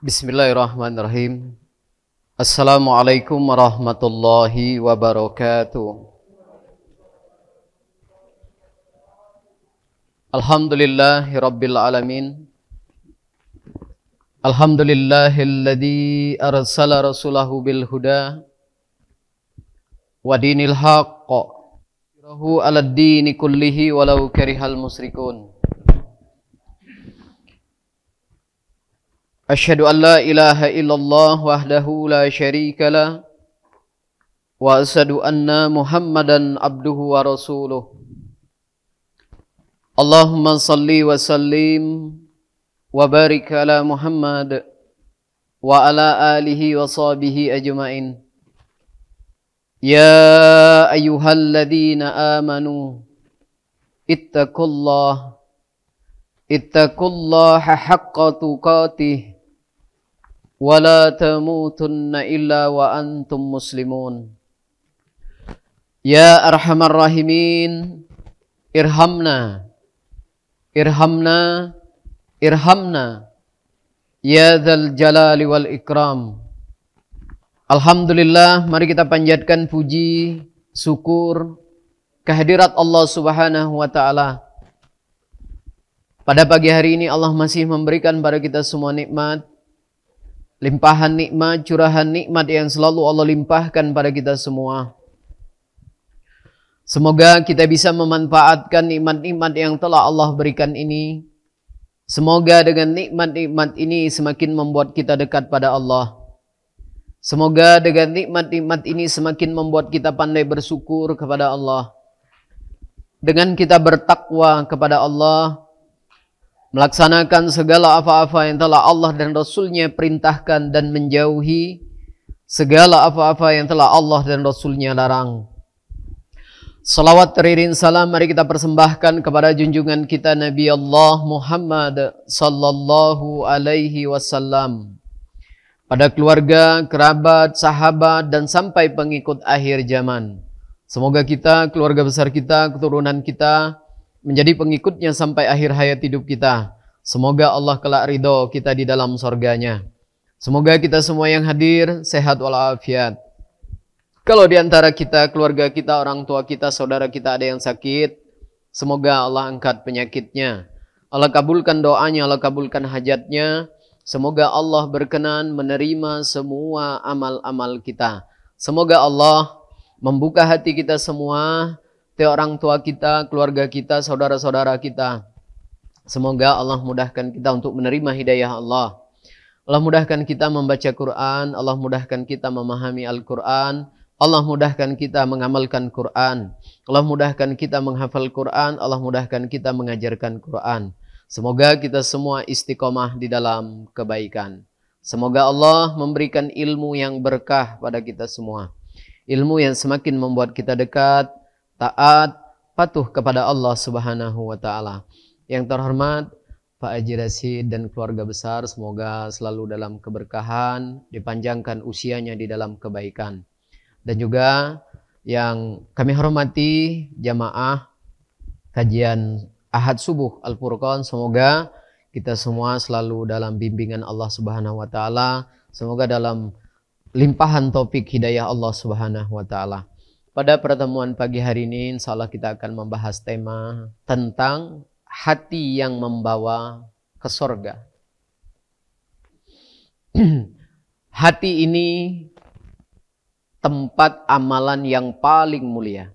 Bismillahirrahmanirrahim. Assalamualaikum warahmatullahi wabarakatuh. Alhamdulillahi rabbil alamin. Alhamdulillahilladzi arsala rasulahu bil huda wa dinil haqq yurahu 'alad dini kullihi walau karihal musyrikun. Asyhadu an la ilaha illallah wahdahu la syarika lah wa asyhadu anna Muhammadan abduhu wa rasuluh. Allahumma salli wa sallim wa barik ala Muhammad wa ala alihi wa sahbihi ajma'in. Ya ayyuhalladzina amanu ittaqullaha haqqa tuqatih wala tamutunna illa wa antum muslimun. Ya arhamar rahimin, irhamna ya dzal jalali wal ikram. Alhamdulillah, mari kita panjatkan puji syukur kehadirat Allah Subhanahu wa taala. Pada pagi hari ini Allah masih memberikan pada kita semua nikmat, limpahan nikmat, curahan nikmat yang selalu Allah limpahkan pada kita semua. Semoga kita bisa memanfaatkan nikmat-nikmat yang telah Allah berikan ini. Semoga dengan nikmat-nikmat ini semakin membuat kita dekat pada Allah. Semoga dengan nikmat-nikmat ini semakin membuat kita pandai bersyukur kepada Allah. Dengan kita bertakwa kepada Allah, melaksanakan segala apa-apa yang telah Allah dan Rasulnya perintahkan dan menjauhi segala apa-apa yang telah Allah dan Rasulnya larang. Salawat teriring salam mari kita persembahkan kepada junjungan kita Nabi Allah Muhammad sallallahu alaihi wasallam, pada keluarga, kerabat, sahabat dan sampai pengikut akhir zaman. Semoga kita, keluarga besar kita, keturunan kita menjadi pengikutnya sampai akhir hayat hidup kita. Semoga Allah kelak ridho kita di dalam surganya. Semoga kita semua yang hadir sehat walafiat. Kalau di antara kita, keluarga kita, orang tua kita, saudara kita ada yang sakit, semoga Allah angkat penyakitnya. Allah kabulkan doanya, Allah kabulkan hajatnya. Semoga Allah berkenan menerima semua amal-amal kita. Semoga Allah membuka hati kita semua, orang tua kita, keluarga kita, saudara-saudara kita. Semoga Allah mudahkan kita untuk menerima hidayah Allah. Allah mudahkan kita membaca Quran, Allah mudahkan kita memahami Al-Quran, Allah mudahkan kita mengamalkan Quran, Allah mudahkan kita menghafal Quran, Allah mudahkan kita mengajarkan Quran. Semoga kita semua istiqomah di dalam kebaikan. Semoga Allah memberikan ilmu yang berkah pada kita semua. Ilmu yang semakin membuat kita dekat, taat, patuh kepada Allah Subhanahu wa taala. Yang terhormat Pak Haji Rashid dan keluarga besar, semoga selalu dalam keberkahan, dipanjangkan usianya di dalam kebaikan. Dan juga yang kami hormati jamaah kajian Ahad Subuh Al-Furqan, semoga kita semua selalu dalam bimbingan Allah Subhanahu wa taala, semoga dalam limpahan taufik hidayah Allah Subhanahu wa taala. Pada pertemuan pagi hari ini, insya Allah kita akan membahas tema tentang hati yang membawa ke surga. Hati ini tempat amalan yang paling mulia.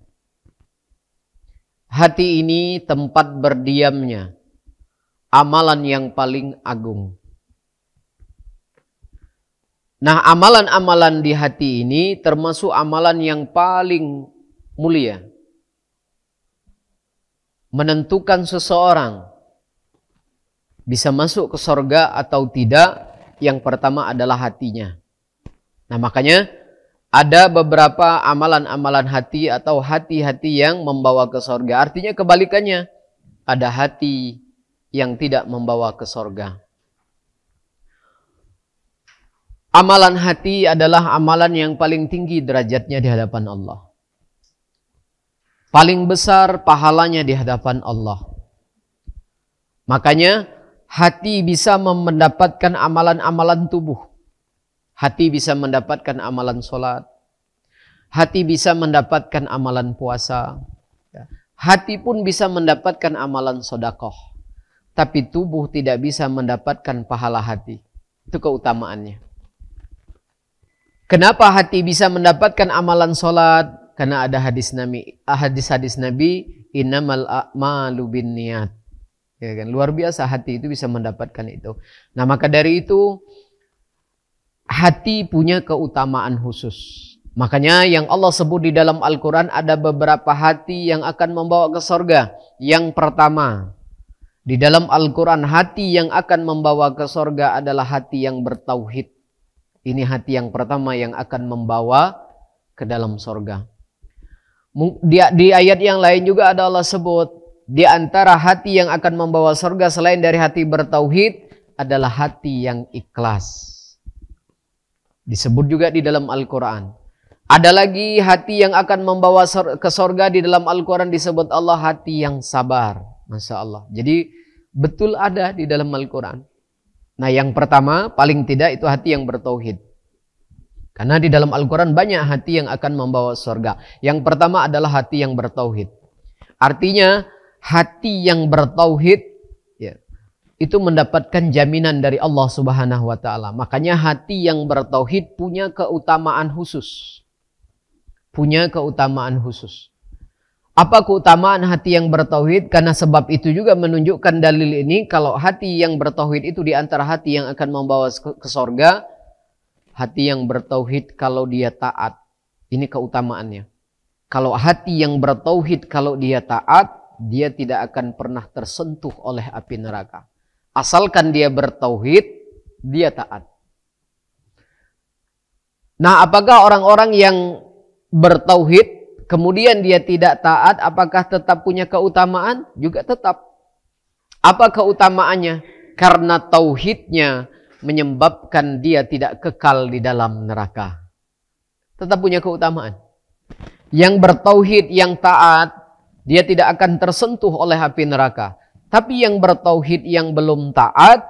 Hati ini tempat berdiamnya amalan yang paling agung. Nah, amalan-amalan di hati ini termasuk amalan yang paling mulia. Menentukan seseorang bisa masuk ke surga atau tidak, yang pertama adalah hatinya. Nah, makanya ada beberapa amalan-amalan hati atau hati-hati yang membawa ke surga. Artinya kebalikannya, ada hati yang tidak membawa ke surga. Amalan hati adalah amalan yang paling tinggi derajatnya di hadapan Allah. Paling besar pahalanya di hadapan Allah. Makanya hati bisa mendapatkan amalan-amalan tubuh. Hati bisa mendapatkan amalan sholat. Hati bisa mendapatkan amalan puasa. Hati pun bisa mendapatkan amalan sodakoh. Tapi tubuh tidak bisa mendapatkan pahala hati. Itu keutamaannya. Kenapa hati bisa mendapatkan amalan sholat? Karena ada hadis-hadis Nabi, innamal a'malu binniyat. Ya kan? Luar biasa hati itu bisa mendapatkan itu. Nah, maka dari itu hati punya keutamaan khusus. Makanya yang Allah sebut di dalam Al-Quran ada beberapa hati yang akan membawa ke surga. Yang pertama, di dalam Al-Quran hati yang akan membawa ke surga adalah hati yang bertauhid. Ini hati yang pertama yang akan membawa ke dalam surga. Di ayat yang lain juga ada Allah sebut, di antara hati yang akan membawa surga selain dari hati bertauhid adalah hati yang ikhlas. Disebut juga di dalam Al-Quran. Ada lagi hati yang akan membawa ke surga di dalam Al-Quran disebut Allah hati yang sabar. Masya Allah. Jadi betul ada di dalam Al-Quran. Nah, yang pertama paling tidak itu hati yang bertauhid. Karena di dalam Al-Quran banyak hati yang akan membawa surga. Yang pertama adalah hati yang bertauhid. Artinya hati yang bertauhid ya, itu mendapatkan jaminan dari Allah Subhanahu wa taala. Makanya hati yang bertauhid punya keutamaan khusus. Punya keutamaan khusus. Apa keutamaan hati yang bertauhid? Karena sebab itu juga menunjukkan dalil ini kalau hati yang bertauhid itu di antara hati yang akan membawa ke surga. Hati yang bertauhid kalau dia taat. Ini keutamaannya. Kalau hati yang bertauhid kalau dia taat, dia tidak akan pernah tersentuh oleh api neraka. Asalkan dia bertauhid, dia taat. Nah, apakah orang-orang yang bertauhid kemudian dia tidak taat, apakah tetap punya keutamaan? Juga tetap. Apa keutamaannya? Karena tauhidnya menyebabkan dia tidak kekal di dalam neraka. Tetap punya keutamaan. Yang bertauhid, yang taat, dia tidak akan tersentuh oleh api neraka. Tapi yang bertauhid, yang belum taat,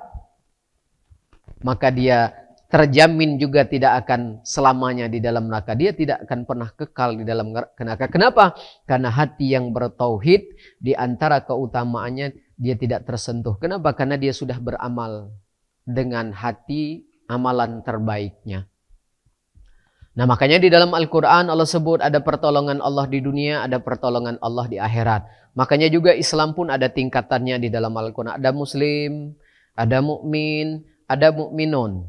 maka dia terjamin juga tidak akan selamanya di dalam neraka. Dia tidak akan pernah kekal di dalam neraka. Kenapa? Karena hati yang bertauhid, di antara keutamaannya, dia tidak tersentuh. Kenapa? Karena dia sudah beramal dengan hati amalan terbaiknya. Nah, makanya di dalam Al-Quran Allah sebut ada pertolongan Allah di dunia, ada pertolongan Allah di akhirat. Makanya juga Islam pun ada tingkatannya di dalam Al-Quran. Ada Muslim, ada mukmin, ada mukminun.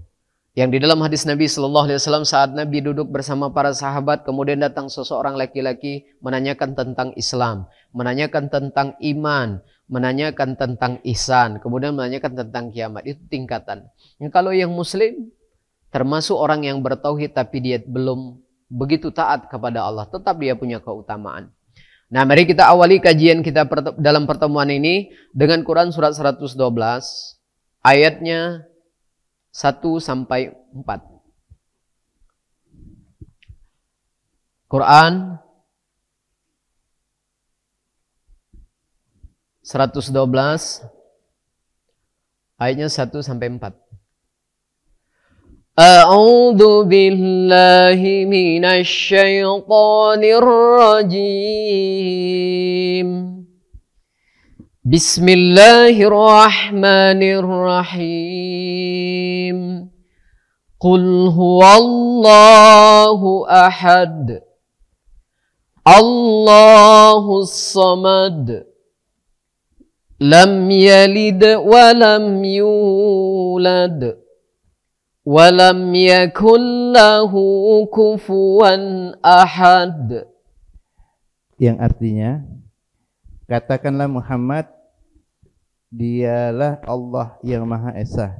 Yang di dalam hadis Nabi SAW saat Nabi duduk bersama para sahabat, kemudian datang seseorang laki-laki menanyakan tentang Islam, menanyakan tentang iman, menanyakan tentang ihsan, kemudian menanyakan tentang kiamat. Itu tingkatan. Kalau yang muslim termasuk orang yang bertauhid tapi dia belum begitu taat kepada Allah, tetap dia punya keutamaan. Nah, mari kita awali kajian kita dalam pertemuan ini dengan Quran surat 112 ayatnya 1 sampai 4. Quran 112 ayatnya 1 sampai 4. A'udzu billahi minasy syaithanir rajim. Bismillahirrahmanirrahim. Qul huwallahu ahad. Allahus samad. Lam yalid wa lam yulad. Wa lam yakul lahu kufuwan ahad. Yang artinya, katakanlah Muhammad, dialah Allah yang Maha Esa.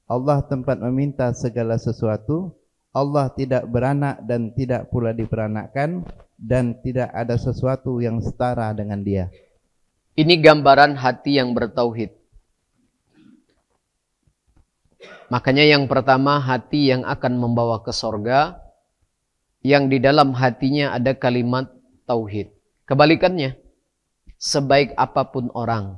Allah tempat meminta segala sesuatu. Allah tidak beranak dan tidak pula diperanakkan, dan tidak ada sesuatu yang setara dengan Dia. Ini gambaran hati yang bertauhid. Makanya yang pertama, hati yang akan membawa ke sorga, yang di dalam hatinya ada kalimat tauhid. Kebalikannya, sebaik apapun orang,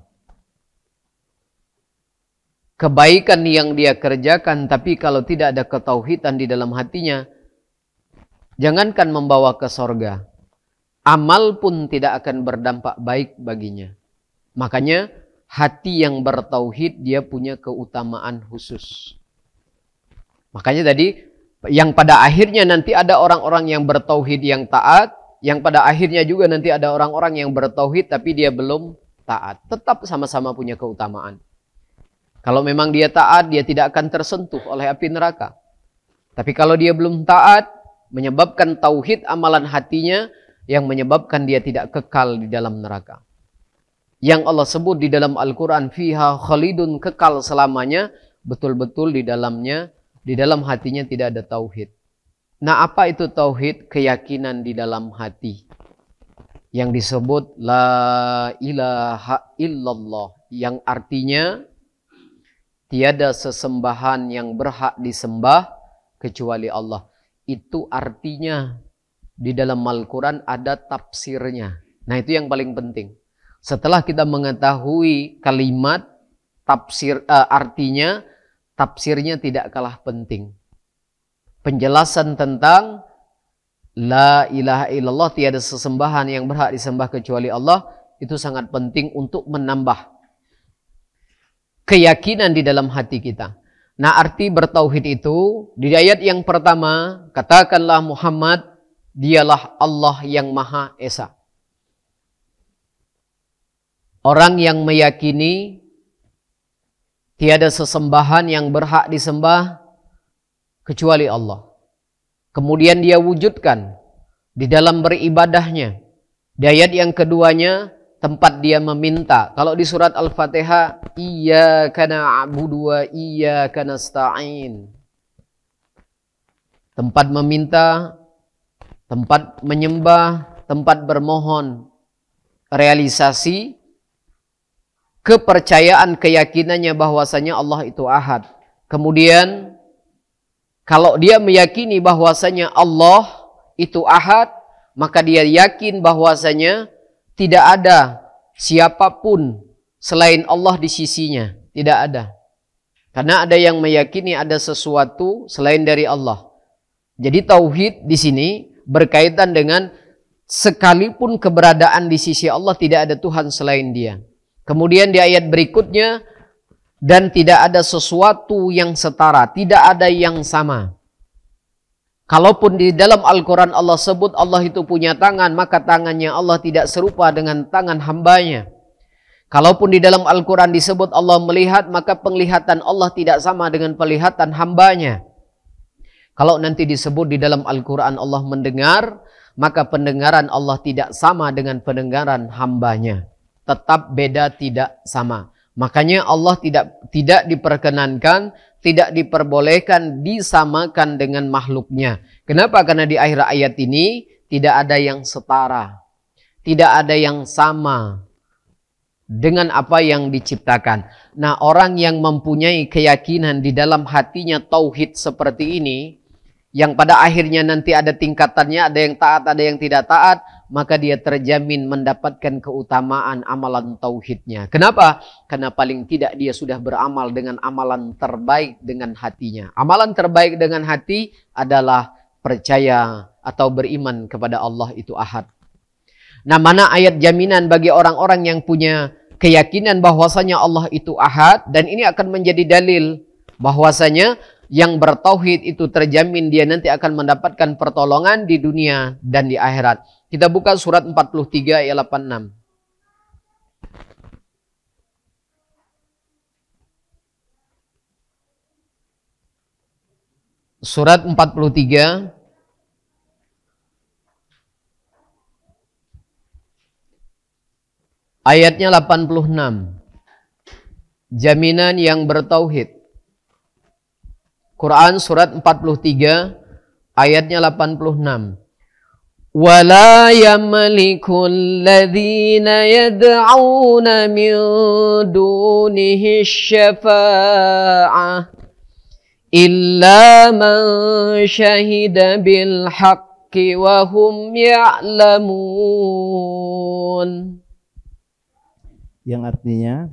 kebaikan yang dia kerjakan, tapi kalau tidak ada ketauhidan di dalam hatinya, jangankan membawa ke sorga, amal pun tidak akan berdampak baik baginya. Makanya hati yang bertauhid dia punya keutamaan khusus. Makanya tadi yang pada akhirnya nanti ada orang-orang yang bertauhid yang taat, yang pada akhirnya juga nanti ada orang-orang yang bertauhid tapi dia belum taat. Tetap sama-sama punya keutamaan. Kalau memang dia taat, dia tidak akan tersentuh oleh api neraka. Tapi kalau dia belum taat, menyebabkan tauhid amalan hatinya yang menyebabkan dia tidak kekal di dalam neraka. Yang Allah sebut di dalam Al-Quran, fiha khalidun, kekal selamanya, betul-betul di dalamnya, di dalam hatinya tidak ada tauhid. Nah, apa itu tauhid? Keyakinan di dalam hati. Yang disebut la ilaha illallah. Yang artinya tiada sesembahan yang berhak disembah kecuali Allah. Itu artinya di dalam Al-Quran ada tafsirnya. Nah, itu yang paling penting. Setelah kita mengetahui kalimat tafsir artinya, tafsirnya tidak kalah penting. Penjelasan tentang la ilaha illallah, tiada sesembahan yang berhak disembah kecuali Allah, itu sangat penting untuk menambah keyakinan di dalam hati kita. Nah, arti bertauhid itu di ayat yang pertama, katakanlah Muhammad, dialah Allah yang Maha Esa. Orang yang meyakini tiada sesembahan yang berhak disembah kecuali Allah. Kemudian dia wujudkan di dalam beribadahnya. Di ayat yang keduanya, tempat dia meminta. Kalau di surat Al-Fatihah, iyyaka na'budu wa iyyaka nasta'in. Tempat meminta, tempat menyembah, tempat bermohon. Realisasi kepercayaan keyakinannya bahwasanya Allah itu ahad. Kemudian kalau dia meyakini bahwasanya Allah itu ahad, maka dia yakin bahwasanya tidak ada siapapun selain Allah di sisinya. Tidak ada. Karena ada yang meyakini ada sesuatu selain dari Allah. Jadi tauhid di sini berkaitan dengan sekalipun keberadaan di sisi Allah tidak ada Tuhan selain Dia. Kemudian di ayat berikutnya, dan tidak ada sesuatu yang setara, tidak ada yang sama. Kalaupun di dalam Al-Quran Allah sebut Allah itu punya tangan, maka tangannya Allah tidak serupa dengan tangan hambanya. Kalaupun di dalam Al-Quran disebut Allah melihat, maka penglihatan Allah tidak sama dengan penglihatan hambanya. Kalau nanti disebut di dalam Al-Quran Allah mendengar, maka pendengaran Allah tidak sama dengan pendengaran hambanya. Tetap beda, tidak sama. Makanya Allah tidak diperkenankan, tidak diperbolehkan disamakan dengan makhluknya. Kenapa? Karena di akhir ayat ini tidak ada yang setara. Tidak ada yang sama dengan apa yang diciptakan. Nah, orang yang mempunyai keyakinan di dalam hatinya tauhid seperti ini, yang pada akhirnya nanti ada tingkatannya, ada yang taat, ada yang tidak taat, maka dia terjamin mendapatkan keutamaan amalan tauhidnya. Kenapa? Karena paling tidak dia sudah beramal dengan amalan terbaik dengan hatinya. Amalan terbaik dengan hati adalah percaya atau beriman kepada Allah itu ahad. Nah, mana ayat jaminan bagi orang-orang yang punya keyakinan bahwasanya Allah itu ahad, dan ini akan menjadi dalil bahwasanya yang bertauhid itu terjamin dia nanti akan mendapatkan pertolongan di dunia dan di akhirat. Kita buka surat 43 ayat 86. Surat 43 ayatnya 86. Jaminan yang bertauhid. Quran surat 43 ayatnya 86. وَلَا يَمْلِكُ الَّذِينَ يَدْعُونَ مِن دُونِهِ الشَّفَاعَةَ إِلَّا مَنْ شَهِدَ بِالْحَقِّ وَهُمْ يَعْلَمُونَ. Yang artinya,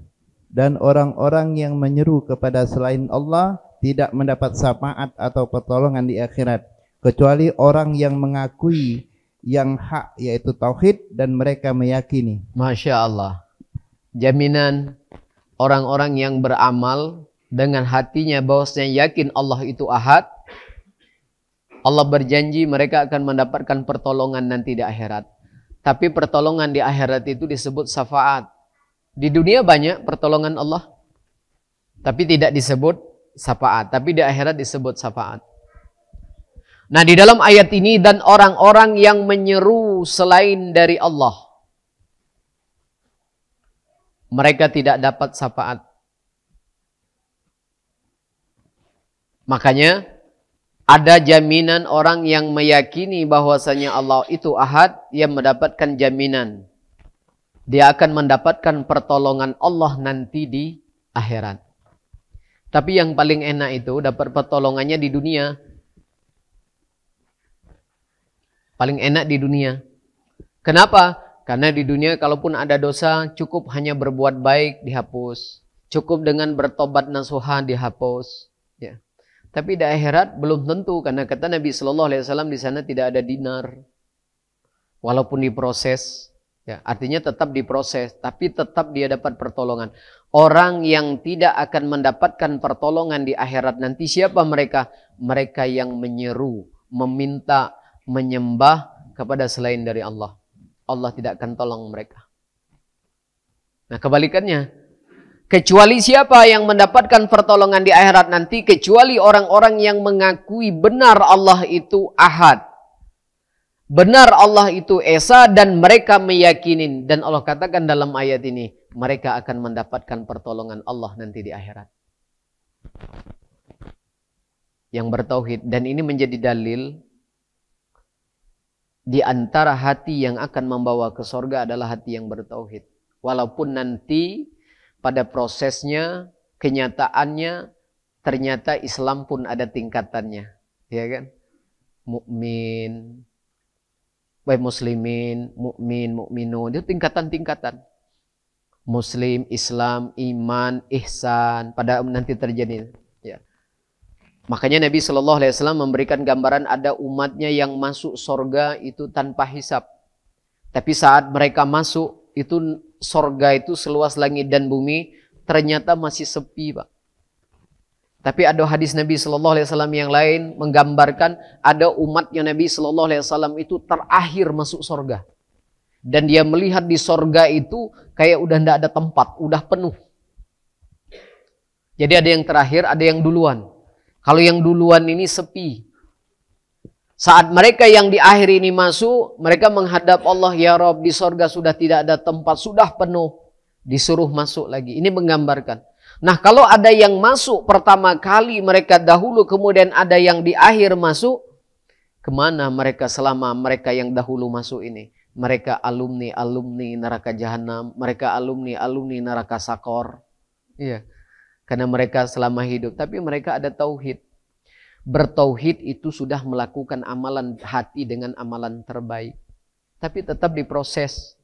Dan orang-orang yang menyeru kepada selain Allah tidak mendapat syafaat atau pertolongan di akhirat, kecuali orang yang mengakui yang hak, yaitu tauhid, dan mereka meyakini. Masya Allah. Jaminan orang-orang yang beramal dengan hatinya bahwasanya yakin Allah itu ahad, Allah berjanji mereka akan mendapatkan pertolongan nanti di akhirat. Tapi pertolongan di akhirat itu disebut syafaat. Di dunia banyak pertolongan Allah, tapi tidak disebut syafaat. Tapi di akhirat disebut syafaat. Nah, di dalam ayat ini, dan orang-orang yang menyeru selain dari Allah, mereka tidak dapat syafaat. Makanya ada jaminan orang yang meyakini bahwasanya Allah itu ahad, yang mendapatkan jaminan dia akan mendapatkan pertolongan Allah nanti di akhirat. Tapi yang paling enak itu dapat pertolongannya di dunia. Paling enak di dunia. Kenapa? Karena di dunia kalaupun ada dosa, cukup hanya berbuat baik dihapus. Cukup dengan bertobat nasuha dihapus. Ya. Tapi di akhirat belum tentu, karena kata Nabi Sallallahu Alaihi Wasallam di sana tidak ada dinar. Walaupun diproses, ya, artinya tetap diproses, tapi tetap dia dapat pertolongan. Orang yang tidak akan mendapatkan pertolongan di akhirat nanti siapa mereka? Mereka yang menyeru, meminta, menyembah kepada selain dari Allah. Allah tidak akan tolong mereka. Nah, kebalikannya, kecuali siapa yang mendapatkan pertolongan di akhirat nanti, kecuali orang-orang yang mengakui benar Allah itu ahad, benar Allah itu esa, dan mereka meyakinin. Dan Allah katakan dalam ayat ini, mereka akan mendapatkan pertolongan Allah nanti di akhirat. Yang bertauhid. Dan ini menjadi dalil di antara hati yang akan membawa ke surga adalah hati yang bertauhid. Walaupun nanti pada prosesnya, kenyataannya, ternyata Islam pun ada tingkatannya. Ya kan? Mukmin, baik muslimin, mukmin, mukminun, itu tingkatan-tingkatan. Muslim, Islam, iman, ihsan, pada nanti terjadi. Ya. Makanya Nabi Shallallahu Alaihi Wasallam memberikan gambaran ada umatnya yang masuk surga itu tanpa hisab. Tapi saat mereka masuk, itu surga itu seluas langit dan bumi, ternyata masih sepi, Pak. Tapi ada hadis Nabi Shallallahu Alaihi Wasallam yang lain menggambarkan ada umatnya Nabi Shallallahu Alaihi Wasallam itu terakhir masuk surga. Dan dia melihat di surga itu kayak udah tidak ada tempat, udah penuh. Jadi ada yang terakhir, ada yang duluan. Kalau yang duluan ini sepi. Saat mereka yang di akhir ini masuk, mereka menghadap Allah, ya Rabb, di surga sudah tidak ada tempat, sudah penuh. Disuruh masuk lagi. Ini menggambarkan. Nah, kalau ada yang masuk pertama kali mereka dahulu, kemudian ada yang di akhir masuk, kemana mereka selama mereka yang dahulu masuk ini? Mereka alumni neraka jahanam, mereka alumni neraka sakor. Iya. Karena mereka selama hidup, tapi mereka ada tauhid. Bertauhid itu sudah melakukan amalan hati dengan amalan terbaik. Tapi tetap diproses.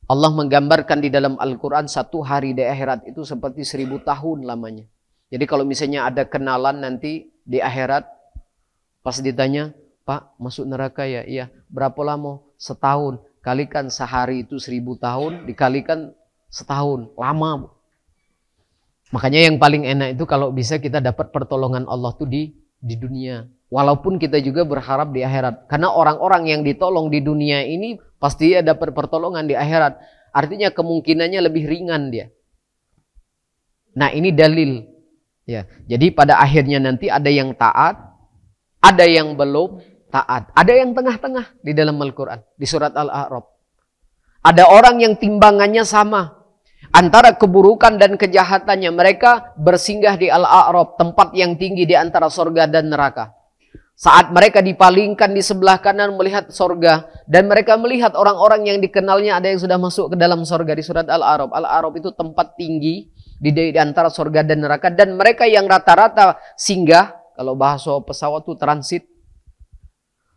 Allah menggambarkan di dalam Al-Quran satu hari di akhirat itu seperti 1000 tahun lamanya. Jadi kalau misalnya ada kenalan nanti di akhirat, pas ditanya, Pak masuk neraka ya? Iya. Berapa lama? Setahun. Kalikan sehari itu 1000 tahun, dikalikan setahun. Lama. Makanya yang paling enak itu kalau bisa kita dapat pertolongan Allah tuh di dunia. Walaupun kita juga berharap di akhirat. Karena orang-orang yang ditolong di dunia ini pasti dia dapat pertolongan di akhirat. Artinya kemungkinannya lebih ringan dia. Nah, ini dalil. Ya, jadi pada akhirnya nanti ada yang taat, ada yang belum taat. Ada yang tengah-tengah di dalam Al-Quran. Di surat Al-A'raf. Ada orang yang timbangannya sama. Antara keburukan dan kejahatannya, mereka bersinggah di Al-A'raf, tempat yang tinggi di antara sorga dan neraka. Saat mereka dipalingkan di sebelah kanan melihat sorga, dan mereka melihat orang-orang yang dikenalnya ada yang sudah masuk ke dalam sorga. Di surat Al-A'raf. Al-A'raf itu tempat tinggi di antara sorga dan neraka, dan mereka yang rata-rata singgah, kalau bahasa pesawat itu transit.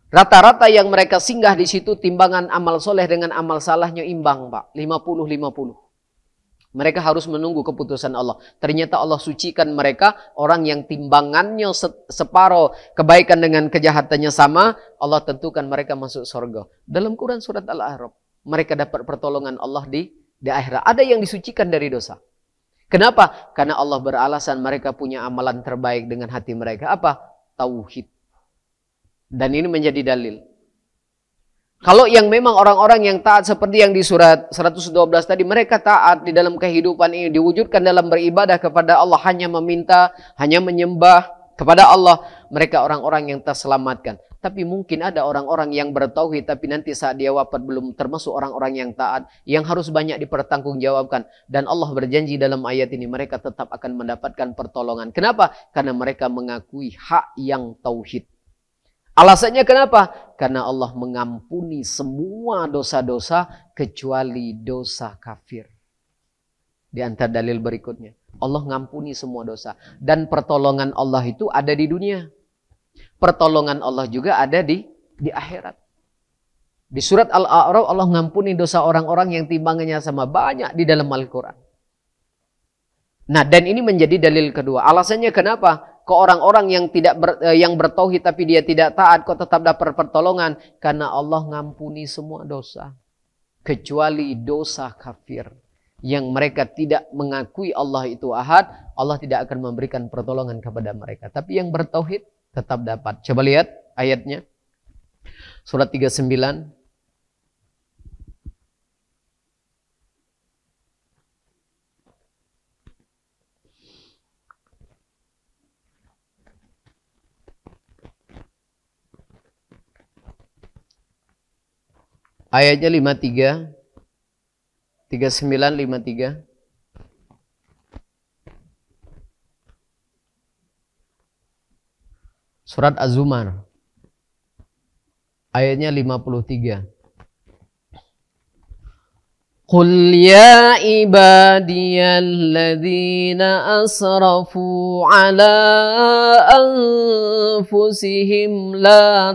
Rata-rata yang mereka singgah di situ timbangan amal soleh dengan amal salahnya imbang, Pak. 50-50. Mereka harus menunggu keputusan Allah. Ternyata Allah sucikan mereka, orang yang timbangannya separuh kebaikan dengan kejahatannya sama, Allah tentukan mereka masuk surga. Dalam Quran surat Al-A'raf, mereka dapat pertolongan Allah di akhirat. Ada yang disucikan dari dosa. Kenapa? Karena Allah beralasan mereka punya amalan terbaik dengan hati mereka. Apa? Tauhid. Dan ini menjadi dalil. Kalau yang memang orang-orang yang taat seperti yang di surat 112 tadi, mereka taat di dalam kehidupan ini, diwujudkan dalam beribadah kepada Allah, hanya meminta, hanya menyembah kepada Allah, mereka orang-orang yang terselamatkan. Tapi mungkin ada orang-orang yang bertauhid, tapi nanti saat dia wafat belum termasuk orang-orang yang taat, yang harus banyak dipertanggungjawabkan. Dan Allah berjanji dalam ayat ini, mereka tetap akan mendapatkan pertolongan. Kenapa? Karena mereka mengakui hak yang tauhid. Alasannya kenapa? Karena Allah mengampuni semua dosa-dosa kecuali dosa kafir. Di antara dalil berikutnya, Allah mengampuni semua dosa. Dan pertolongan Allah itu ada di dunia. Pertolongan Allah juga ada di akhirat. Di surat Al-A'raf Allah mengampuni dosa orang-orang yang timbangannya sama, banyak di dalam Al-Quran. Nah, dan ini menjadi dalil kedua. Alasannya kenapa? Ke orang-orang yang yang bertauhid tapi dia tidak taat kok tetap dapat pertolongan, karena Allah ngampuni semua dosa kecuali dosa kafir, yang mereka tidak mengakui Allah itu ahad. Allah tidak akan memberikan pertolongan kepada mereka. Tapi yang bertauhid tetap dapat. Coba lihat ayatnya, surat 39. Ayatnya 53, 39, 53. Surat Az-Zumar. Ayatnya 53. Qul ya ibadiyalladzina asrafu ala anfusihim la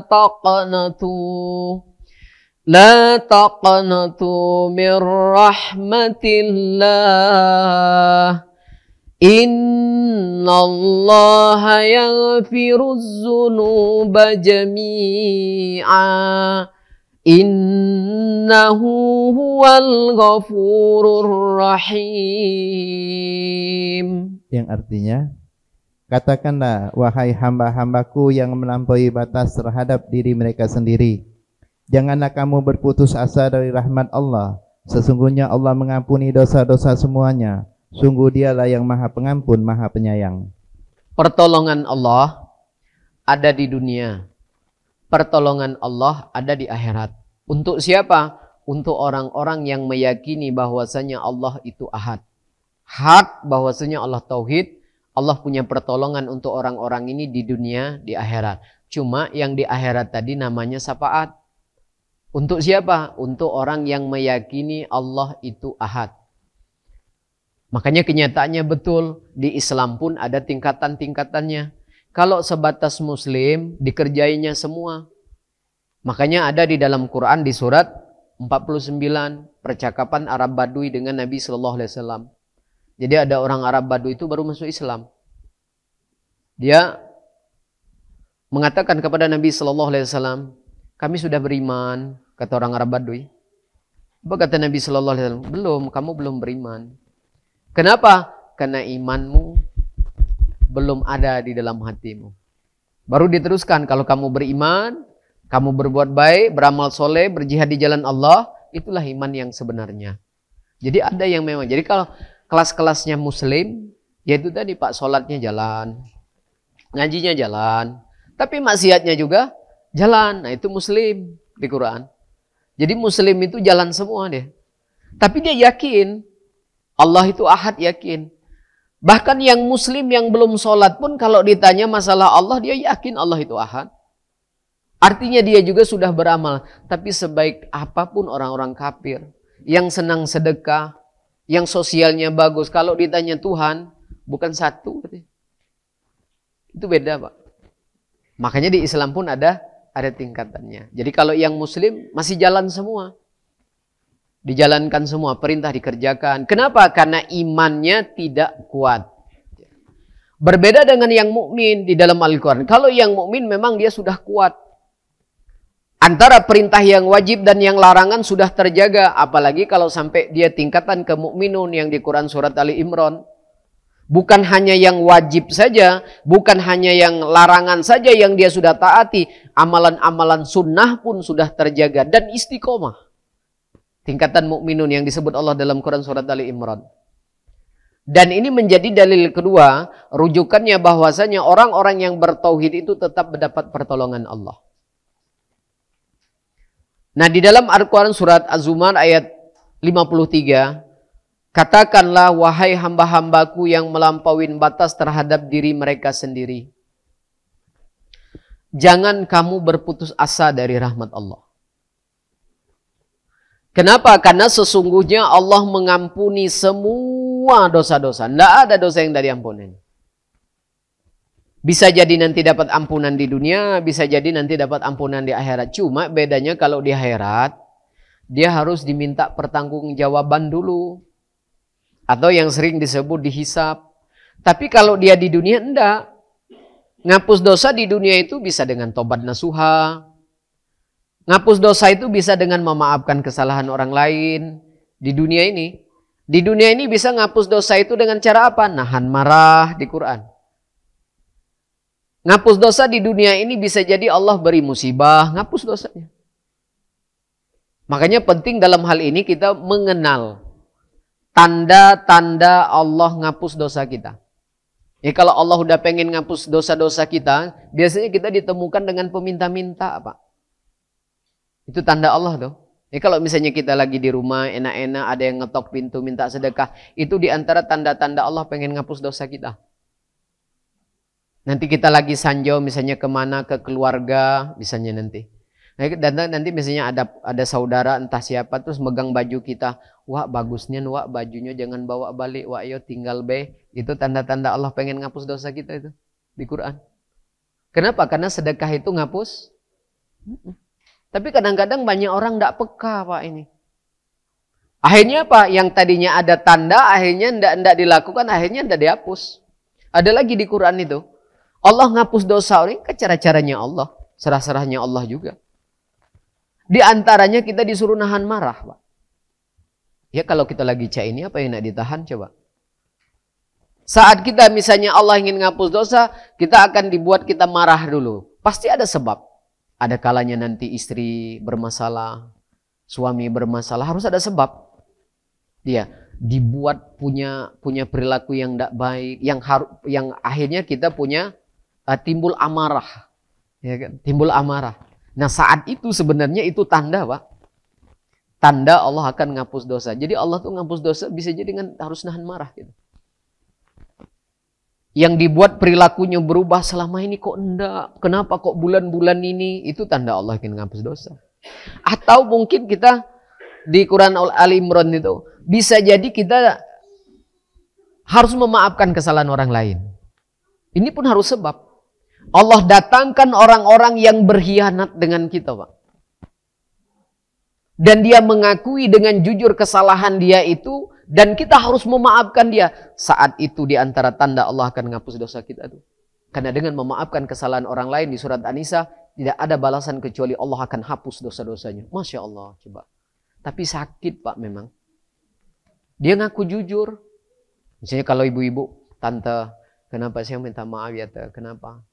taqnatu min rahmatillah. Innallaha yaghfiruz dzunuba jami'a. Innahu huwal ghafurur rahim. Yang artinya, katakanlah wahai hamba-hambaku yang melampaui batas terhadap diri mereka sendiri, janganlah kamu berputus asa dari rahmat Allah. Sesungguhnya Allah mengampuni dosa-dosa semuanya. Sungguh dialah yang maha pengampun, maha penyayang. Pertolongan Allah ada di dunia. Pertolongan Allah ada di akhirat. Untuk siapa? Untuk orang-orang yang meyakini bahwasanya Allah itu ahad. Hak bahwasanya Allah tauhid. Allah punya pertolongan untuk orang-orang ini di dunia, di akhirat. Cuma yang di akhirat tadi namanya syafaat. Untuk siapa? Untuk orang yang meyakini Allah itu ahad. Makanya kenyataannya betul, di Islam pun ada tingkatan-tingkatannya. Kalau sebatas Muslim, dikerjainya semua. Makanya ada di dalam Quran di surat 49, percakapan Arab Badui dengan Nabi SAW. Jadi ada orang Arab Badui itu baru masuk Islam. Dia mengatakan kepada Nabi SAW, kami sudah beriman, kata orang Arab Badui. Apa kata Nabi SAW? Belum, kamu belum beriman. Kenapa? Karena imanmu belum ada di dalam hatimu. Baru diteruskan, kalau kamu beriman, kamu berbuat baik, beramal soleh, berjihad di jalan Allah, itulah iman yang sebenarnya. Jadi ada yang memang, jadi kalau kelas-kelasnya Muslim, yaitu tadi Pak, sholatnya jalan, ngajinya jalan, tapi maksiatnya juga jalan. Nah itu Muslim di Quran. Jadi Muslim itu jalan semua dia. Tapi dia yakin Allah itu ahad, yakin. Bahkan yang Muslim yang belum sholat pun kalau ditanya masalah Allah, dia yakin Allah itu ahad. Artinya dia juga sudah beramal. Tapi sebaik apapun orang-orang kafir, yang senang sedekah, yang sosialnya bagus, kalau ditanya Tuhan, bukan satu. Itu beda, Pak. Makanya di Islam pun ada tingkatannya. Jadi kalau yang Muslim masih jalan semua. Dijalankan semua, perintah dikerjakan. Kenapa? Karena imannya tidak kuat. Berbeda dengan yang mukmin di dalam Al-Quran. Kalau yang mukmin memang dia sudah kuat. Antara perintah yang wajib dan yang larangan sudah terjaga. Apalagi kalau sampai dia tingkatan kemukminun yang di Quran surat Ali Imran. Bukan hanya yang wajib saja, bukan hanya yang larangan saja yang dia sudah taati. Amalan-amalan sunnah pun sudah terjaga dan istiqomah. Tingkatan mukminun yang disebut Allah dalam Quran surat Ali Imran. Dan ini menjadi dalil kedua, rujukannya bahwasanya orang-orang yang bertauhid itu tetap mendapat pertolongan Allah. Nah, di dalam Al-Quran surat Az-Zumar ayat 53, katakanlah wahai hamba-hambaku yang melampauin batas terhadap diri mereka sendiri. Jangan kamu berputus asa dari rahmat Allah. Kenapa? Karena sesungguhnya Allah mengampuni semua dosa-dosa. Tidak ada dosa yang tidak diampuni. Bisa jadi nanti dapat ampunan di dunia, bisa jadi nanti dapat ampunan di akhirat. Cuma bedanya kalau di akhirat, dia harus diminta pertanggungjawaban dulu. Atau yang sering disebut dihisab. Tapi kalau dia di dunia, enggak. Ngapus dosa di dunia itu bisa dengan tobat nasuha. Ngapus dosa itu bisa dengan memaafkan kesalahan orang lain. Di dunia ini. Di dunia ini bisa ngapus dosa itu dengan cara apa? Nahan marah di Quran. Ngapus dosa di dunia ini bisa jadi Allah beri musibah. Ngapus dosanya. Makanya penting dalam hal ini kita mengenal tanda-tanda Allah ngapus dosa kita. Ya kalau Allah udah pengen ngapus dosa-dosa kita, biasanya kita ditemukan dengan peminta-minta, Pak. Itu tanda Allah tuh. Ya kalau misalnya kita lagi di rumah, enak-enak, ada yang ngetok pintu minta sedekah, itu diantara tanda-tanda Allah pengen ngapus dosa kita. Nanti kita lagi sanjau, misalnya kemana, ke keluarga, misalnya nanti. Nah, nanti misalnya ada saudara entah siapa terus megang baju kita. Wah bagusnya, wah bajunya jangan bawa balik, wah yo tinggal be. Itu tanda-tanda Allah pengen ngapus dosa kita itu di Quran. Kenapa? Karena sedekah itu ngapus. Tapi kadang-kadang banyak orang tidak peka Pak ini. Akhirnya apa? Yang tadinya ada tanda, akhirnya tidak dilakukan, akhirnya tidak dihapus. Ada lagi di Quran itu. Allah ngapus dosa orang, ke cara-caranya Allah. Serah-serahnya Allah juga. Di antaranya kita disuruh nahan marah, Pak. Ya kalau kita lagi cak ini apa yang nak ditahan coba? Saat kita misalnya Allah ingin ngapus dosa, kita akan dibuat kita marah dulu. Pasti ada sebab. Ada kalanya nanti istri bermasalah, suami bermasalah, harus ada sebab. Dia dibuat punya perilaku yang tidak baik, yang akhirnya kita punya timbul amarah. Ya kan? Timbul amarah. Nah saat itu sebenarnya itu tanda Pak. Tanda Allah akan ngapus dosa. Jadi Allah tuh ngapus dosa bisa jadi dengan harus nahan marah. Gitu. Yang dibuat perilakunya berubah selama ini kok enggak. Kenapa kok bulan-bulan ini. Itu tanda Allah akan ngapus dosa. Atau mungkin kita di Quran Ali Imran itu. Bisa jadi kita harus memaafkan kesalahan orang lain. Ini pun harus sebab. Allah datangkan orang-orang yang berkhianat dengan kita, Pak. Dan dia mengakui dengan jujur kesalahan dia itu. Dan kita harus memaafkan dia. Saat itu di antara tanda Allah akan menghapus dosa kita itu. Karena dengan memaafkan kesalahan orang lain di surat An-Nisa. Tidak ada balasan kecuali Allah akan hapus dosa-dosanya. Masya Allah, coba. Tapi sakit, Pak, memang. Dia ngaku jujur. Misalnya kalau ibu-ibu, tante, kenapa saya minta maaf ya, tante? Kenapa?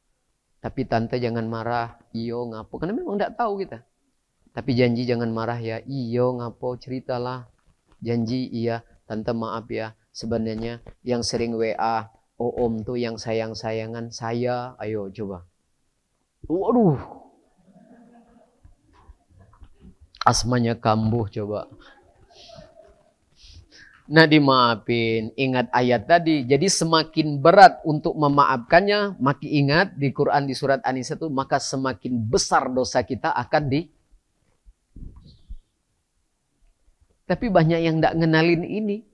Tapi tante jangan marah, iyo ngapo. Karena memang tidak tahu kita. Tapi janji jangan marah ya, iyo ngapo, ceritalah. Janji iya, tante maaf ya. Sebenarnya yang sering WA, om tuh yang sayang-sayangan saya. Ayo coba. Waduh. Asmanya kambuh coba. Nah dimaafin, ingat ayat tadi. Jadi semakin berat untuk memaafkannya, makin ingat di Quran di surat An-Nisa itu, maka semakin besar dosa kita akan di. Tapi banyak yang tidak ngenalin ini.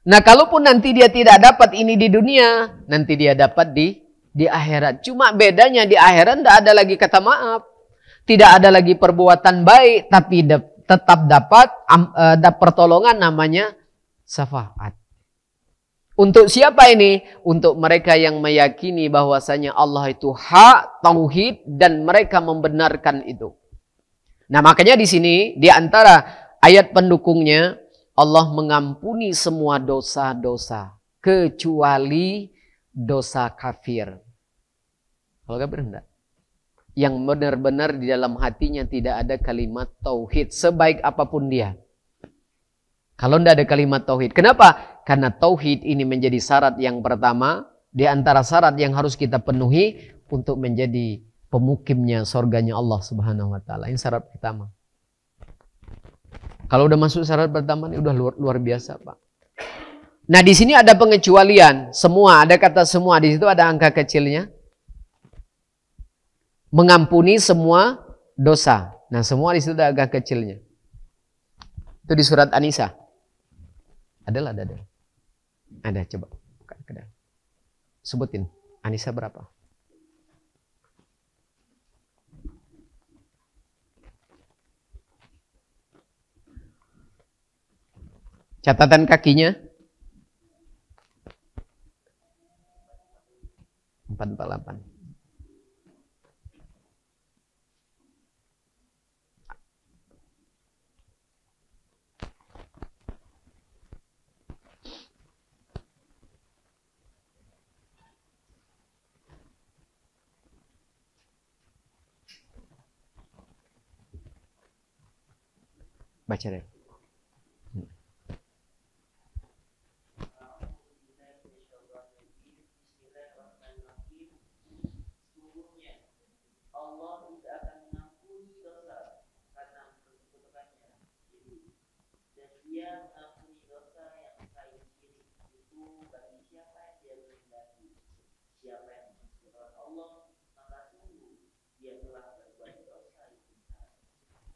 Nah kalaupun nanti dia tidak dapat ini di dunia, nanti dia dapat di akhirat. Cuma bedanya di akhirat tidak ada lagi kata maaf. Tidak ada lagi perbuatan baik, tapi tetap dapat pertolongan namanya syafaat. Untuk siapa ini? Untuk mereka yang meyakini bahwasanya Allah itu hak, tauhid, dan mereka membenarkan itu. Nah, makanya di sini di antara ayat pendukungnya Allah mengampuni semua dosa-dosa kecuali dosa kafir. Kalau kafir enggak. Yang benar-benar di dalam hatinya tidak ada kalimat tauhid sebaik apapun dia. Kalau tidak ada kalimat tauhid. Kenapa? Karena tauhid ini menjadi syarat yang pertama di antara syarat yang harus kita penuhi untuk menjadi pemukimnya surganya Allah Subhanahu wa taala. Ini syarat pertama. Kalau udah masuk syarat pertama ini udah luar biasa, Pak. Nah, di sini ada pengecualian. Semua, ada kata semua, di situ ada angka kecilnya. Mengampuni semua dosa. Nah, semua di situ ada angka kecilnya. Itu di surat An-Nisa. Ada. Ada, coba. Sebutin. An-Nisa berapa? Catatan kakinya 448. Baca deh.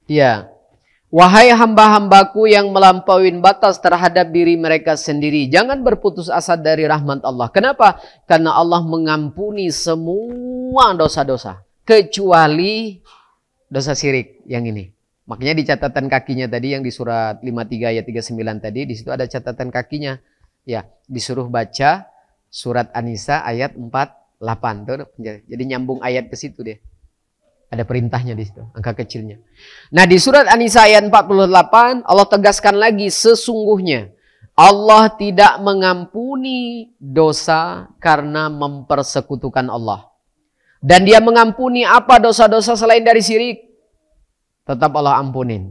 Ya. Wahai hamba-hambaku yang melampaui batas terhadap diri mereka sendiri, jangan berputus asa dari rahmat Allah. Kenapa? Karena Allah mengampuni semua dosa-dosa kecuali dosa syirik yang ini. Makanya di catatan kakinya tadi yang di surat 53 ayat 39 tadi, di situ ada catatan kakinya. Ya, disuruh baca surat An-Nisa ayat 48 tuh. Jadi nyambung ayat ke situ deh. Ada perintahnya di situ, angka kecilnya. Nah, di surat An-Nisa ayat 48 Allah tegaskan lagi, sesungguhnya Allah tidak mengampuni dosa karena mempersekutukan Allah. Dan Dia mengampuni apa dosa-dosa selain dari syirik, tetap Allah ampunin.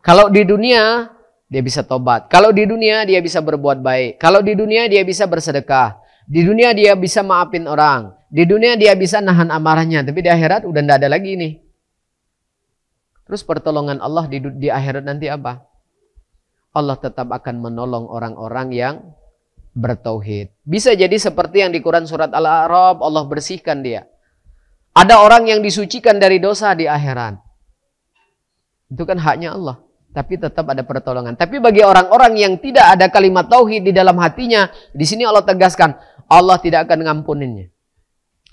Kalau di dunia dia bisa tobat, kalau di dunia dia bisa berbuat baik, kalau di dunia dia bisa bersedekah, di dunia dia bisa maafin orang, di dunia dia bisa nahan amarahnya, tapi di akhirat udah tidak ada lagi nih. Terus pertolongan Allah di akhirat nanti apa? Allah tetap akan menolong orang-orang yang bertauhid. Bisa jadi seperti yang di Quran surat Al-A'raf, Allah bersihkan dia. Ada orang yang disucikan dari dosa di akhirat. Itu kan haknya Allah. Tapi tetap ada pertolongan. Tapi bagi orang-orang yang tidak ada kalimat tauhid di dalam hatinya, di sini Allah tegaskan, Allah tidak akan ngampuninya.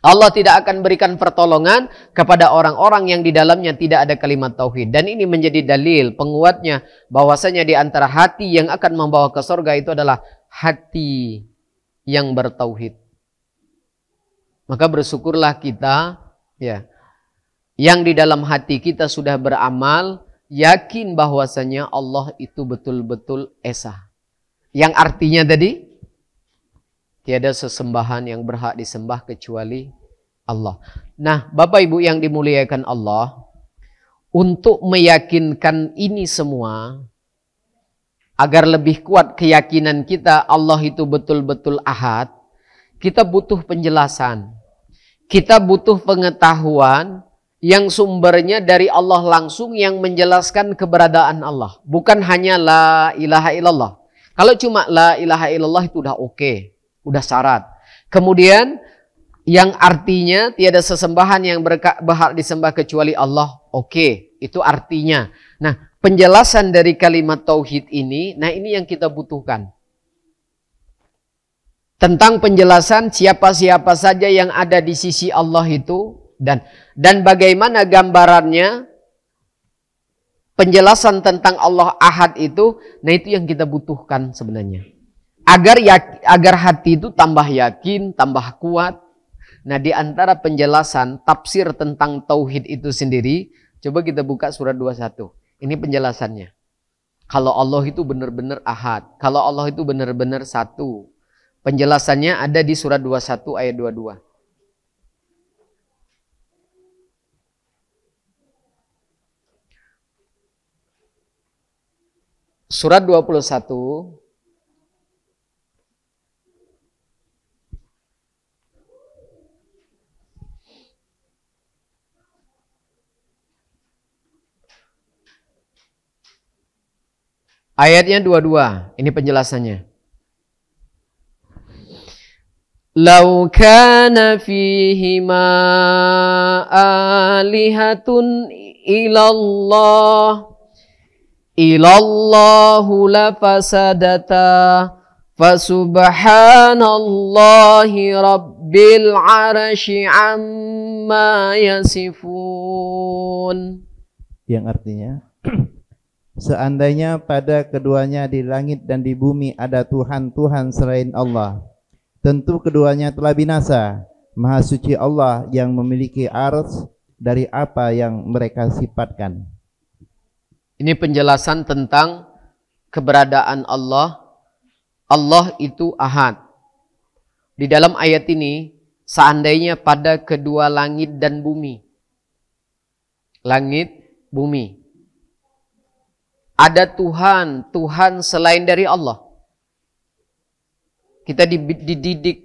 Allah tidak akan berikan pertolongan kepada orang-orang yang di dalamnya tidak ada kalimat tauhid. Dan ini menjadi dalil penguatnya bahwasanya di antara hati yang akan membawa ke surga itu adalah hati yang bertauhid. Maka bersyukurlah kita ya, yang di dalam hati kita sudah beramal, yakin bahwasanya Allah itu betul-betul esa. Yang artinya tadi, tiada sesembahan yang berhak disembah kecuali Allah. Nah, Bapak Ibu yang dimuliakan Allah, untuk meyakinkan ini semua, agar lebih kuat keyakinan kita Allah itu betul-betul ahad, kita butuh penjelasan. Kita butuh pengetahuan yang sumbernya dari Allah langsung yang menjelaskan keberadaan Allah. Bukan hanya la ilaha illallah. Kalau cuma la ilaha illallah itu udah oke. Udah syarat. Kemudian yang artinya tiada sesembahan yang berhak disembah kecuali Allah. Oke, itu artinya. Nah, penjelasan dari kalimat tauhid ini, nah ini yang kita butuhkan. Tentang penjelasan siapa-siapa saja yang ada di sisi Allah itu dan bagaimana gambarannya penjelasan tentang Allah ahad itu, nah itu yang kita butuhkan sebenarnya. Agar hati itu tambah yakin, tambah kuat. Nah, di antara penjelasan tafsir tentang tauhid itu sendiri, coba kita buka surat 21. Ini penjelasannya. Kalau Allah itu benar-benar ahad, kalau Allah itu benar-benar satu. Penjelasannya ada di surat 21 ayat 22. Surat 21 ayatnya 22. Ini penjelasannya. Lau kana fihima alihatun ilallahu lafasadata fasubhanallahi rabbil arasyi amma yasifun. Yang artinya, seandainya pada keduanya di langit dan di bumi ada Tuhan-Tuhan selain Allah, tentu keduanya telah binasa. Maha suci Allah yang memiliki arsy dari apa yang mereka sifatkan. Ini penjelasan tentang keberadaan Allah. Allah itu ahad. Di dalam ayat ini, seandainya pada kedua langit dan bumi. Langit, bumi. Ada Tuhan selain dari Allah. Kita dididik.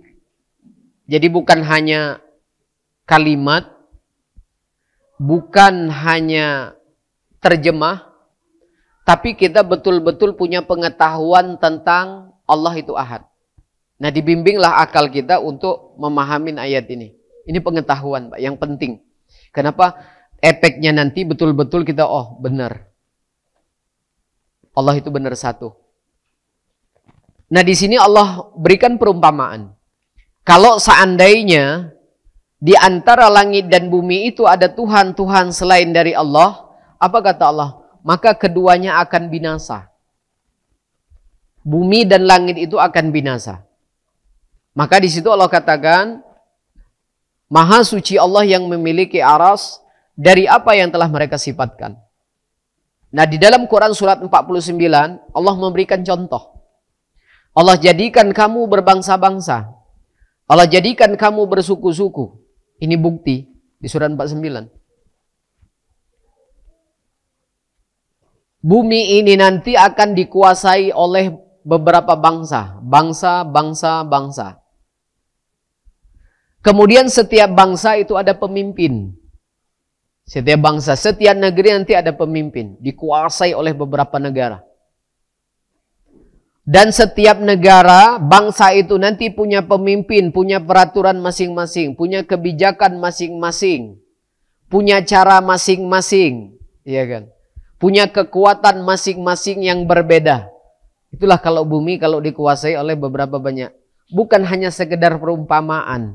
Jadi bukan hanya kalimat, bukan hanya terjemah, tapi kita betul-betul punya pengetahuan tentang Allah itu ahad. Nah, dibimbinglah akal kita untuk memahami ayat ini. Ini pengetahuan, Pak, yang penting. Kenapa? Efeknya nanti betul-betul kita, oh benar. Allah itu benar satu. Nah, di sini Allah berikan perumpamaan. Kalau seandainya di antara langit dan bumi itu ada Tuhan-Tuhan selain dari Allah, apa kata Allah? Maka keduanya akan binasa. Bumi dan langit itu akan binasa. Maka di situ Allah katakan, Maha suci Allah yang memiliki aras dari apa yang telah mereka sifatkan. Nah, di dalam Quran surat 49, Allah memberikan contoh. Allah jadikan kamu berbangsa-bangsa. Allah jadikan kamu bersuku-suku. Ini bukti di surat 49. Bumi ini nanti akan dikuasai oleh beberapa bangsa. Bangsa. Kemudian setiap bangsa itu ada pemimpin. Setiap bangsa, setiap negeri nanti ada pemimpin. Dikuasai oleh beberapa negara. Dan setiap negara, bangsa itu nanti punya pemimpin, punya peraturan masing-masing, punya kebijakan masing-masing, punya cara masing-masing, iya kan? Punya kekuatan masing-masing yang berbeda. Itulah kalau bumi kalau dikuasai oleh beberapa banyak. Bukan hanya sekedar perumpamaan.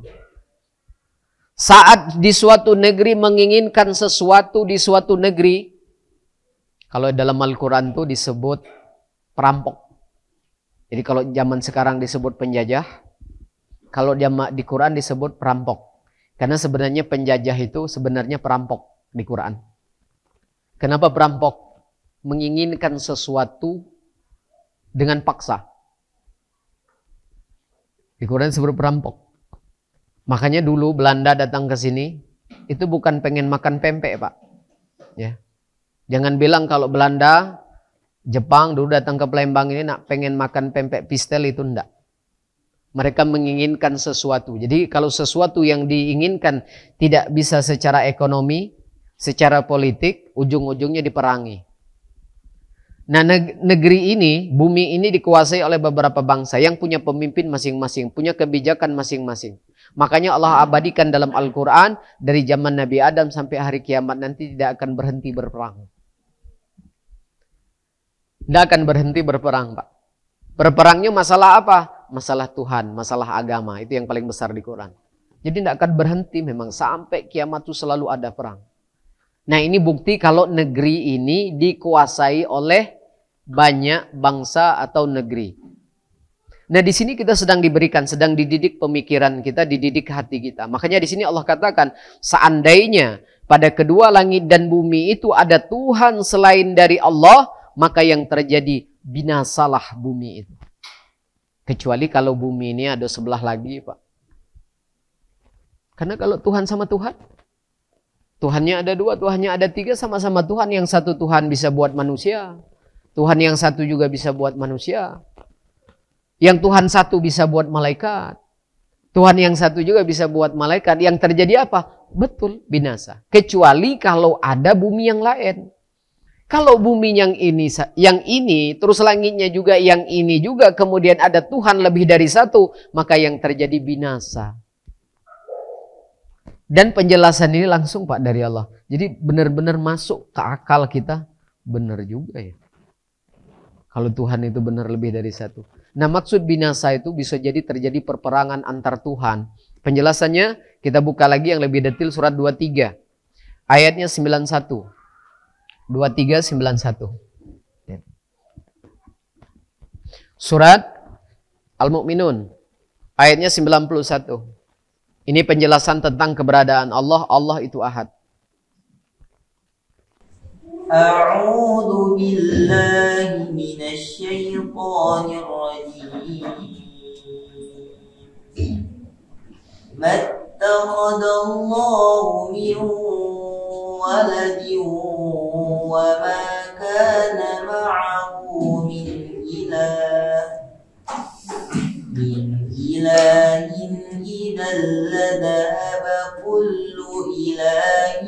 Saat di suatu negeri menginginkan sesuatu di suatu negeri, kalau dalam Al-Quran itu disebut perampok. Jadi kalau zaman sekarang disebut penjajah, kalau di Quran disebut perampok. Karena sebenarnya penjajah itu sebenarnya perampok di Quran. Kenapa perampok? Menginginkan sesuatu dengan paksa. Di Quran disebut perampok. Makanya dulu Belanda datang ke sini, itu bukan pengen makan pempek, Pak. Ya. Jangan bilang kalau Belanda, Jepang dulu datang ke Palembang ini nak pengen makan pempek pistel, itu enggak. Mereka menginginkan sesuatu. Jadi kalau sesuatu yang diinginkan tidak bisa secara ekonomi, secara politik, ujung-ujungnya diperangi. Nah, negeri ini, bumi ini dikuasai oleh beberapa bangsa yang punya pemimpin masing-masing, punya kebijakan masing-masing. Makanya Allah abadikan dalam Al-Quran, dari zaman Nabi Adam sampai hari kiamat nanti tidak akan berhenti berperang. Tidak akan berhenti berperang, Pak. Berperangnya masalah apa? Masalah Tuhan, masalah agama. Itu yang paling besar di Quran. Jadi tidak akan berhenti memang. Sampai kiamat itu selalu ada perang. Nah, ini bukti kalau negeri ini dikuasai oleh banyak bangsa atau negeri. Nah, di sini kita sedang diberikan, sedang dididik pemikiran kita, dididik hati kita. Makanya di sini Allah katakan, seandainya pada kedua langit dan bumi itu ada Tuhan selain dari Allah, maka yang terjadi binasalah bumi itu. Kecuali kalau bumi ini ada sebelah lagi, Pak. Karena kalau Tuhan sama Tuhan, Tuhannya ada dua, Tuhannya ada tiga, sama-sama Tuhan. Yang satu Tuhan bisa buat manusia, Tuhan yang satu juga bisa buat manusia. Yang Tuhan satu bisa buat malaikat, Tuhan yang satu juga bisa buat malaikat. Yang terjadi apa? Betul, binasa. Kecuali kalau ada bumi yang lain. Kalau bumi yang ini, terus langitnya juga yang ini juga, kemudian ada Tuhan lebih dari satu, maka yang terjadi binasa. Dan penjelasan ini langsung, Pak, dari Allah. Jadi benar-benar masuk ke akal kita, benar juga ya. Kalau Tuhan itu benar lebih dari satu. Nah, maksud binasa itu bisa jadi terjadi perperangan antar Tuhan. Penjelasannya kita buka lagi yang lebih detail surat 23. Ayatnya 91. 23:91. Surat Al-Mu'minun. Ayatnya 91. Ini penjelasan tentang keberadaan Allah. Allah itu Ahad. أعوذ بالله من الشيطان الرجيم ما اتخذ الله من ولد وما كان معه من إله إذا لذهب كل إله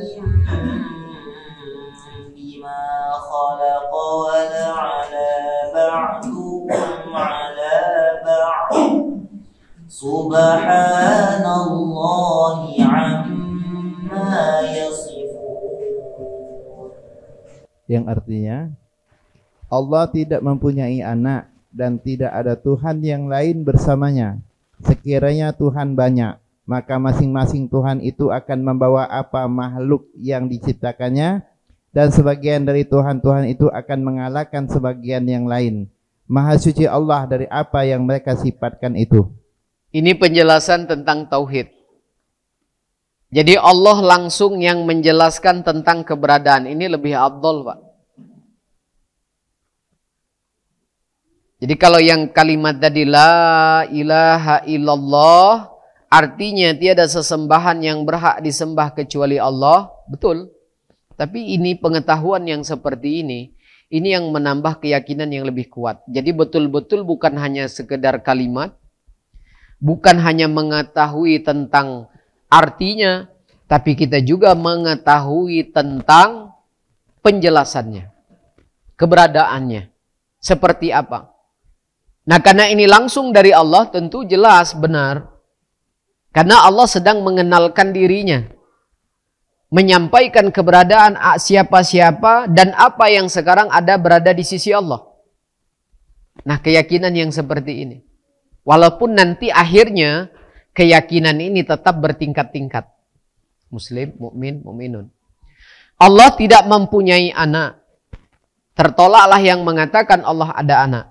خلق ولعلى بعضهم على بعض سبحان الله عما يصفون. Yang artinya Allah tidak mempunyai anak dan tidak ada Tuhan yang lain bersamanya. Sekiranya Tuhan banyak, maka masing-masing Tuhan itu akan membawa apa makhluk yang diciptakannya, dan sebagian dari Tuhan-Tuhan itu akan mengalahkan sebagian yang lain. Maha suci Allah dari apa yang mereka sifatkan itu. Ini penjelasan tentang tauhid. Jadi Allah langsung yang menjelaskan tentang keberadaan. Ini lebih afdol, Pak. Jadi kalau yang kalimat tadi la ilaha illallah, artinya tiada sesembahan yang berhak disembah kecuali Allah. Betul. Tapi ini pengetahuan yang seperti ini yang menambah keyakinan yang lebih kuat. Jadi betul-betul bukan hanya sekedar kalimat, bukan hanya mengetahui tentang artinya, tapi kita juga mengetahui tentang penjelasannya, keberadaannya, seperti apa. Nah, karena ini langsung dari Allah, tentu jelas benar. Karena Allah sedang mengenalkan dirinya, menyampaikan keberadaan siapa-siapa dan apa yang sekarang ada berada di sisi Allah. Nah, keyakinan yang seperti ini, walaupun nanti akhirnya keyakinan ini tetap bertingkat-tingkat. Muslim, mukmin, mukminun. Allah tidak mempunyai anak. Tertolaklah yang mengatakan Allah ada anak.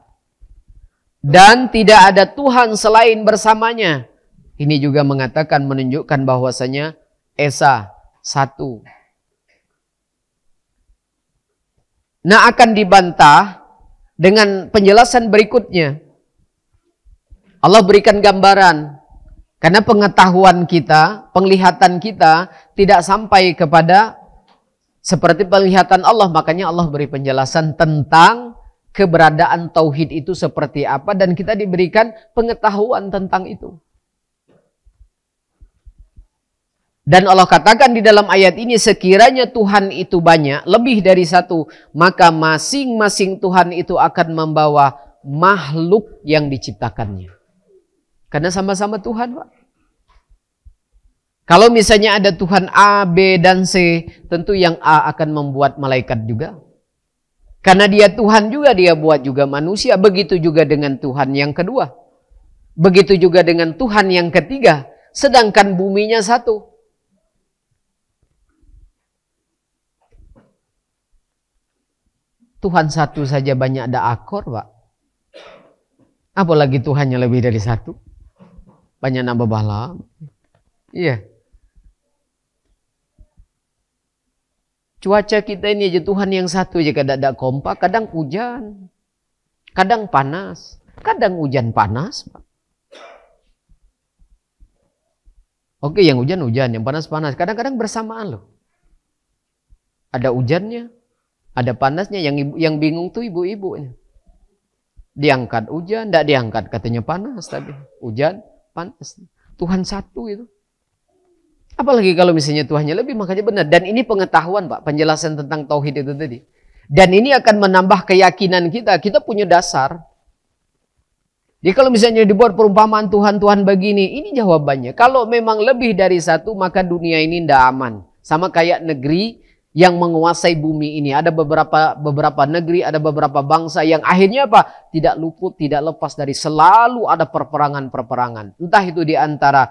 Dan tidak ada Tuhan selain bersamanya. Ini juga mengatakan, menunjukkan bahwasanya Esa satu. Nah, akan dibantah dengan penjelasan berikutnya. Allah berikan gambaran. Karena pengetahuan kita, penglihatan kita tidak sampai kepada seperti penglihatan Allah. Makanya Allah beri penjelasan tentang keberadaan tauhid itu seperti apa. Dan kita diberikan pengetahuan tentang itu. Dan Allah katakan di dalam ayat ini, sekiranya Tuhan itu banyak, lebih dari satu, maka masing-masing Tuhan itu akan membawa makhluk yang diciptakannya. Karena sama-sama Tuhan, Pak. Kalau misalnya ada Tuhan A, B, dan C, tentu yang A akan membuat malaikat juga. Karena dia Tuhan juga, dia buat juga manusia. Begitu juga dengan Tuhan yang kedua. Begitu juga dengan Tuhan yang ketiga. Sedangkan buminya satu. Tuhan satu saja banyak ada akor, Pak. Apalagi Tuhannya lebih dari satu. Banyak nambah bahala. Iya. Cuaca kita ini aja Tuhan yang satu aja kadang ada kompak, kadang hujan, kadang panas, kadang hujan panas, Pak. Oke, yang hujan-hujan, yang panas-panas, kadang-kadang bersamaan loh. Ada hujannya, ada panasnya, yang bingung tuh ibu-ibunya. Diangkat hujan, tidak diangkat katanya panas tadi. Hujan, panas. Tuhan satu itu. Apalagi kalau misalnya Tuhannya lebih, makanya benar. Dan ini pengetahuan, Pak, penjelasan tentang tauhid itu tadi. Dan ini akan menambah keyakinan kita. Kita punya dasar. Jadi kalau misalnya dibuat perumpamaan Tuhan-Tuhan begini, ini jawabannya. Kalau memang lebih dari satu, maka dunia ini tidak aman. Sama kayak negeri yang menguasai bumi ini. Ada beberapa negeri, ada beberapa bangsa yang akhirnya apa? Tidak luput, tidak lepas dari selalu ada perperangan-perperangan. Entah itu di antara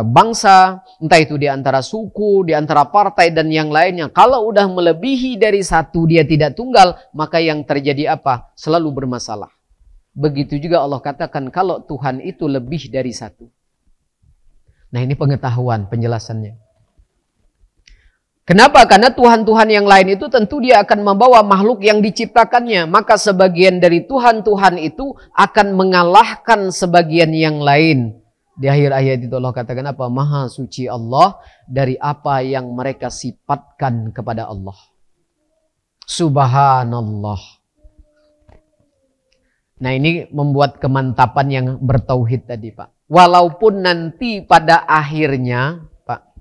bangsa, entah itu di antara suku, di antara partai dan yang lainnya. Kalau udah melebihi dari satu, dia tidak tunggal, maka yang terjadi apa? Selalu bermasalah. Begitu juga Allah katakan kalau Tuhan itu lebih dari satu. Nah, ini pengetahuan, penjelasannya. Kenapa? Karena Tuhan-Tuhan yang lain itu tentu dia akan membawa makhluk yang diciptakannya. Maka sebagian dari Tuhan-Tuhan itu akan mengalahkan sebagian yang lain. Di akhir ayat itu Allah katakan apa? Maha suci Allah dari apa yang mereka sifatkan kepada Allah. Subhanallah. Nah, ini membuat kemantapan yang bertauhid tadi, Pak. Walaupun nanti pada akhirnya, Pak,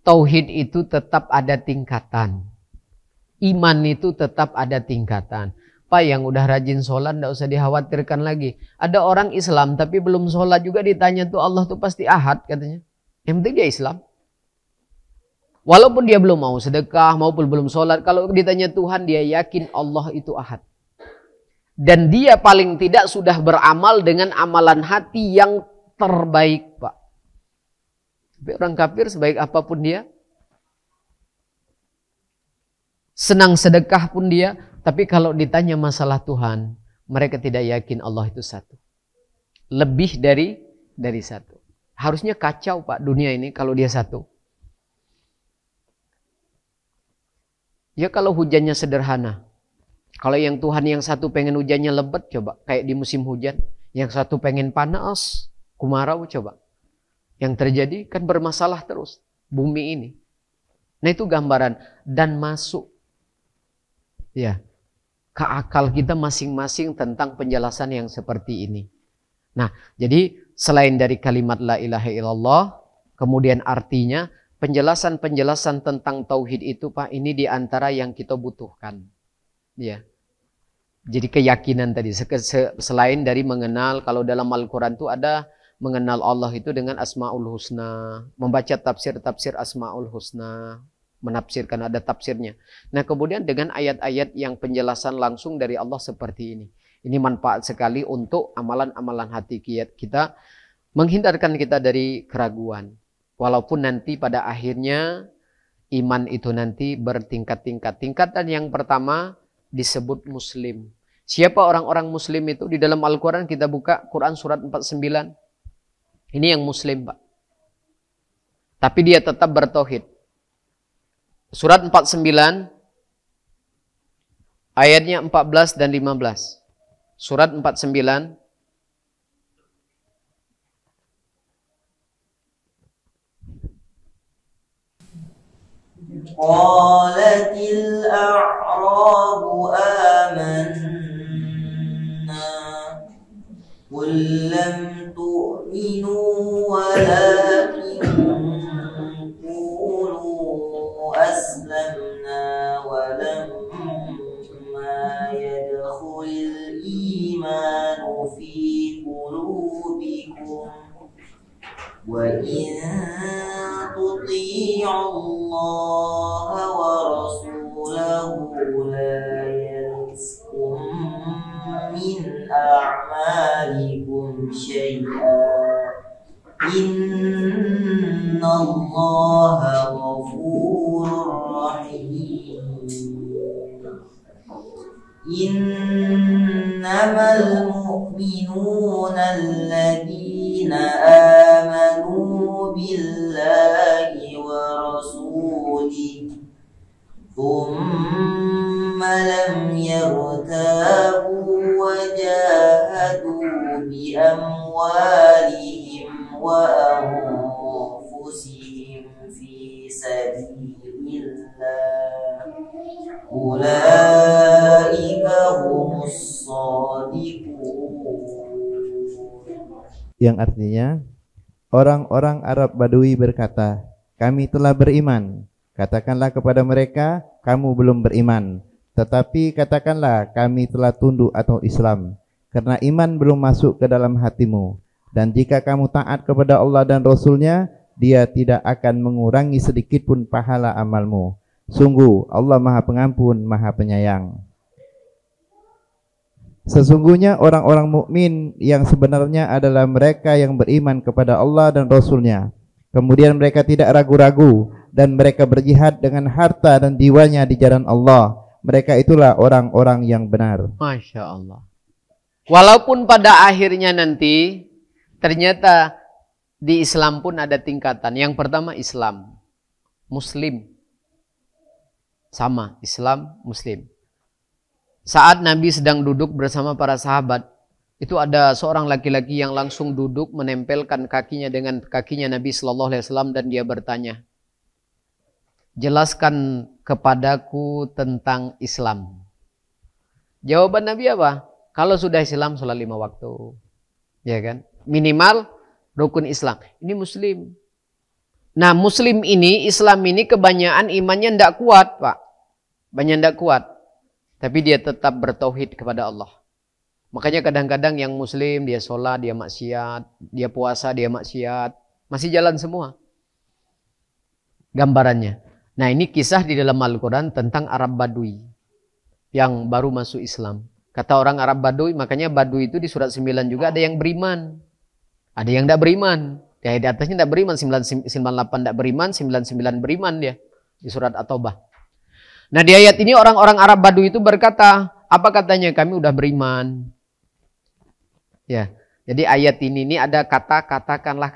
tauhid itu tetap ada tingkatan. Iman itu tetap ada tingkatan. Pak, yang udah rajin sholat tidak usah dikhawatirkan lagi. Ada orang Islam tapi belum sholat juga ditanya tuh Allah tuh pasti ahad katanya. Yang penting dia Islam. Walaupun dia belum mau sedekah maupun belum sholat. Kalau ditanya Tuhan dia yakin Allah itu ahad. Dan dia paling tidak sudah beramal dengan amalan hati yang terbaik, Pak. Tapi orang kafir sebaik apapun dia, senang sedekah pun dia, tapi kalau ditanya masalah Tuhan, mereka tidak yakin Allah itu satu. Lebih dari satu. Harusnya kacau, Pak, dunia ini kalau dia satu. Ya kalau hujannya sederhana. Kalau yang Tuhan yang satu pengen hujannya lebat, coba. Kayak di musim hujan. Yang satu pengen panas, kemarau, coba. Yang terjadi kan bermasalah terus. Bumi ini. Nah itu gambaran. Dan masuk. Ya. Ke akal kita masing-masing tentang penjelasan yang seperti ini. Nah jadi selain dari kalimat la ilaha illallah. Kemudian artinya. Penjelasan-penjelasan tentang tauhid itu, Pak. Ini diantara yang kita butuhkan. Ya. Jadi keyakinan tadi selain dari mengenal, kalau dalam Al-Quran itu ada mengenal Allah itu dengan Asmaul Husna, membaca tafsir-tafsir Asmaul Husna, menafsirkan ada tafsirnya. Nah kemudian dengan ayat-ayat yang penjelasan langsung dari Allah seperti ini. Ini manfaat sekali untuk amalan-amalan hati kita, menghindarkan kita dari keraguan. Walaupun nanti pada akhirnya iman itu nanti bertingkat-tingkat. Tingkatan yang pertama disebut muslim. Siapa orang-orang muslim itu? Di dalam Al-Quran kita buka Quran surat 49. Ini yang muslim, Pak. Tapi dia tetap bertauhid. Surat 49 ayatnya 14 dan 15. Surat 49 Qalatil a'rabu amanna Qul lam tu'minu walakin qulu aslamna walamma yadkhulil imanu fi qulubikum wa in tuti'u Allah wa rasulahu la yalskum min a'malikum syai'an inna Allah ghafurur rahim. innamal mu'minuna alladhina amanu billahi wa rasulihi thumma lam yartabu wa jahadu bi amwalihim wa anfusihim fi sabilillah ulaika humus shadiqun. Yang artinya orang-orang Arab Badui berkata, kami telah beriman. Katakanlah kepada mereka, kamu belum beriman. Tetapi katakanlah, kami telah tunduk atau Islam, karena iman belum masuk ke dalam hatimu. Dan jika kamu taat kepada Allah dan Rasul-Nya, Dia tidak akan mengurangi sedikit pun pahala amalmu. Sungguh Allah Maha Pengampun, Maha Penyayang. Sesungguhnya orang-orang mukmin yang sebenarnya adalah mereka yang beriman kepada Allah dan Rasul-Nya. Kemudian mereka tidak ragu-ragu dan mereka berjihad dengan harta dan jiwanya di jalan Allah. Mereka itulah orang-orang yang benar. Masya Allah. Walaupun pada akhirnya nanti ternyata di Islam pun ada tingkatan. Yang pertama Islam, Muslim. Sama, Islam, Muslim. Saat Nabi sedang duduk bersama para sahabat, itu ada seorang laki-laki yang langsung duduk menempelkan kakinya dengan kakinya Nabi Sallallahu Alaihi Wasallam dan dia bertanya, jelaskan kepadaku tentang Islam. Jawaban Nabi apa? Kalau sudah Islam sholat 5 waktu, ya kan? Minimal rukun Islam. Ini Muslim. Nah Muslim ini, Islam ini kebanyakan imannya tidak kuat, Pak. Banyak tidak kuat. Tapi dia tetap bertauhid kepada Allah. Makanya kadang-kadang yang Muslim, dia sholat, dia maksiat, dia puasa, dia maksiat. Masih jalan semua. Gambarannya. Nah ini kisah di dalam Al-Quran tentang Arab Badui. Yang baru masuk Islam. Kata orang Arab Badui, makanya Badui itu di surat 9 juga ada yang beriman. Ada yang tidak beriman. Di atasnya tidak beriman, 98 tidak beriman, 99 beriman dia. Di surat At-Taubah. Nah di ayat ini orang-orang Arab Badui itu berkata, apa katanya? Kami udah beriman. Ya, jadi ayat ini ada kata katakanlah.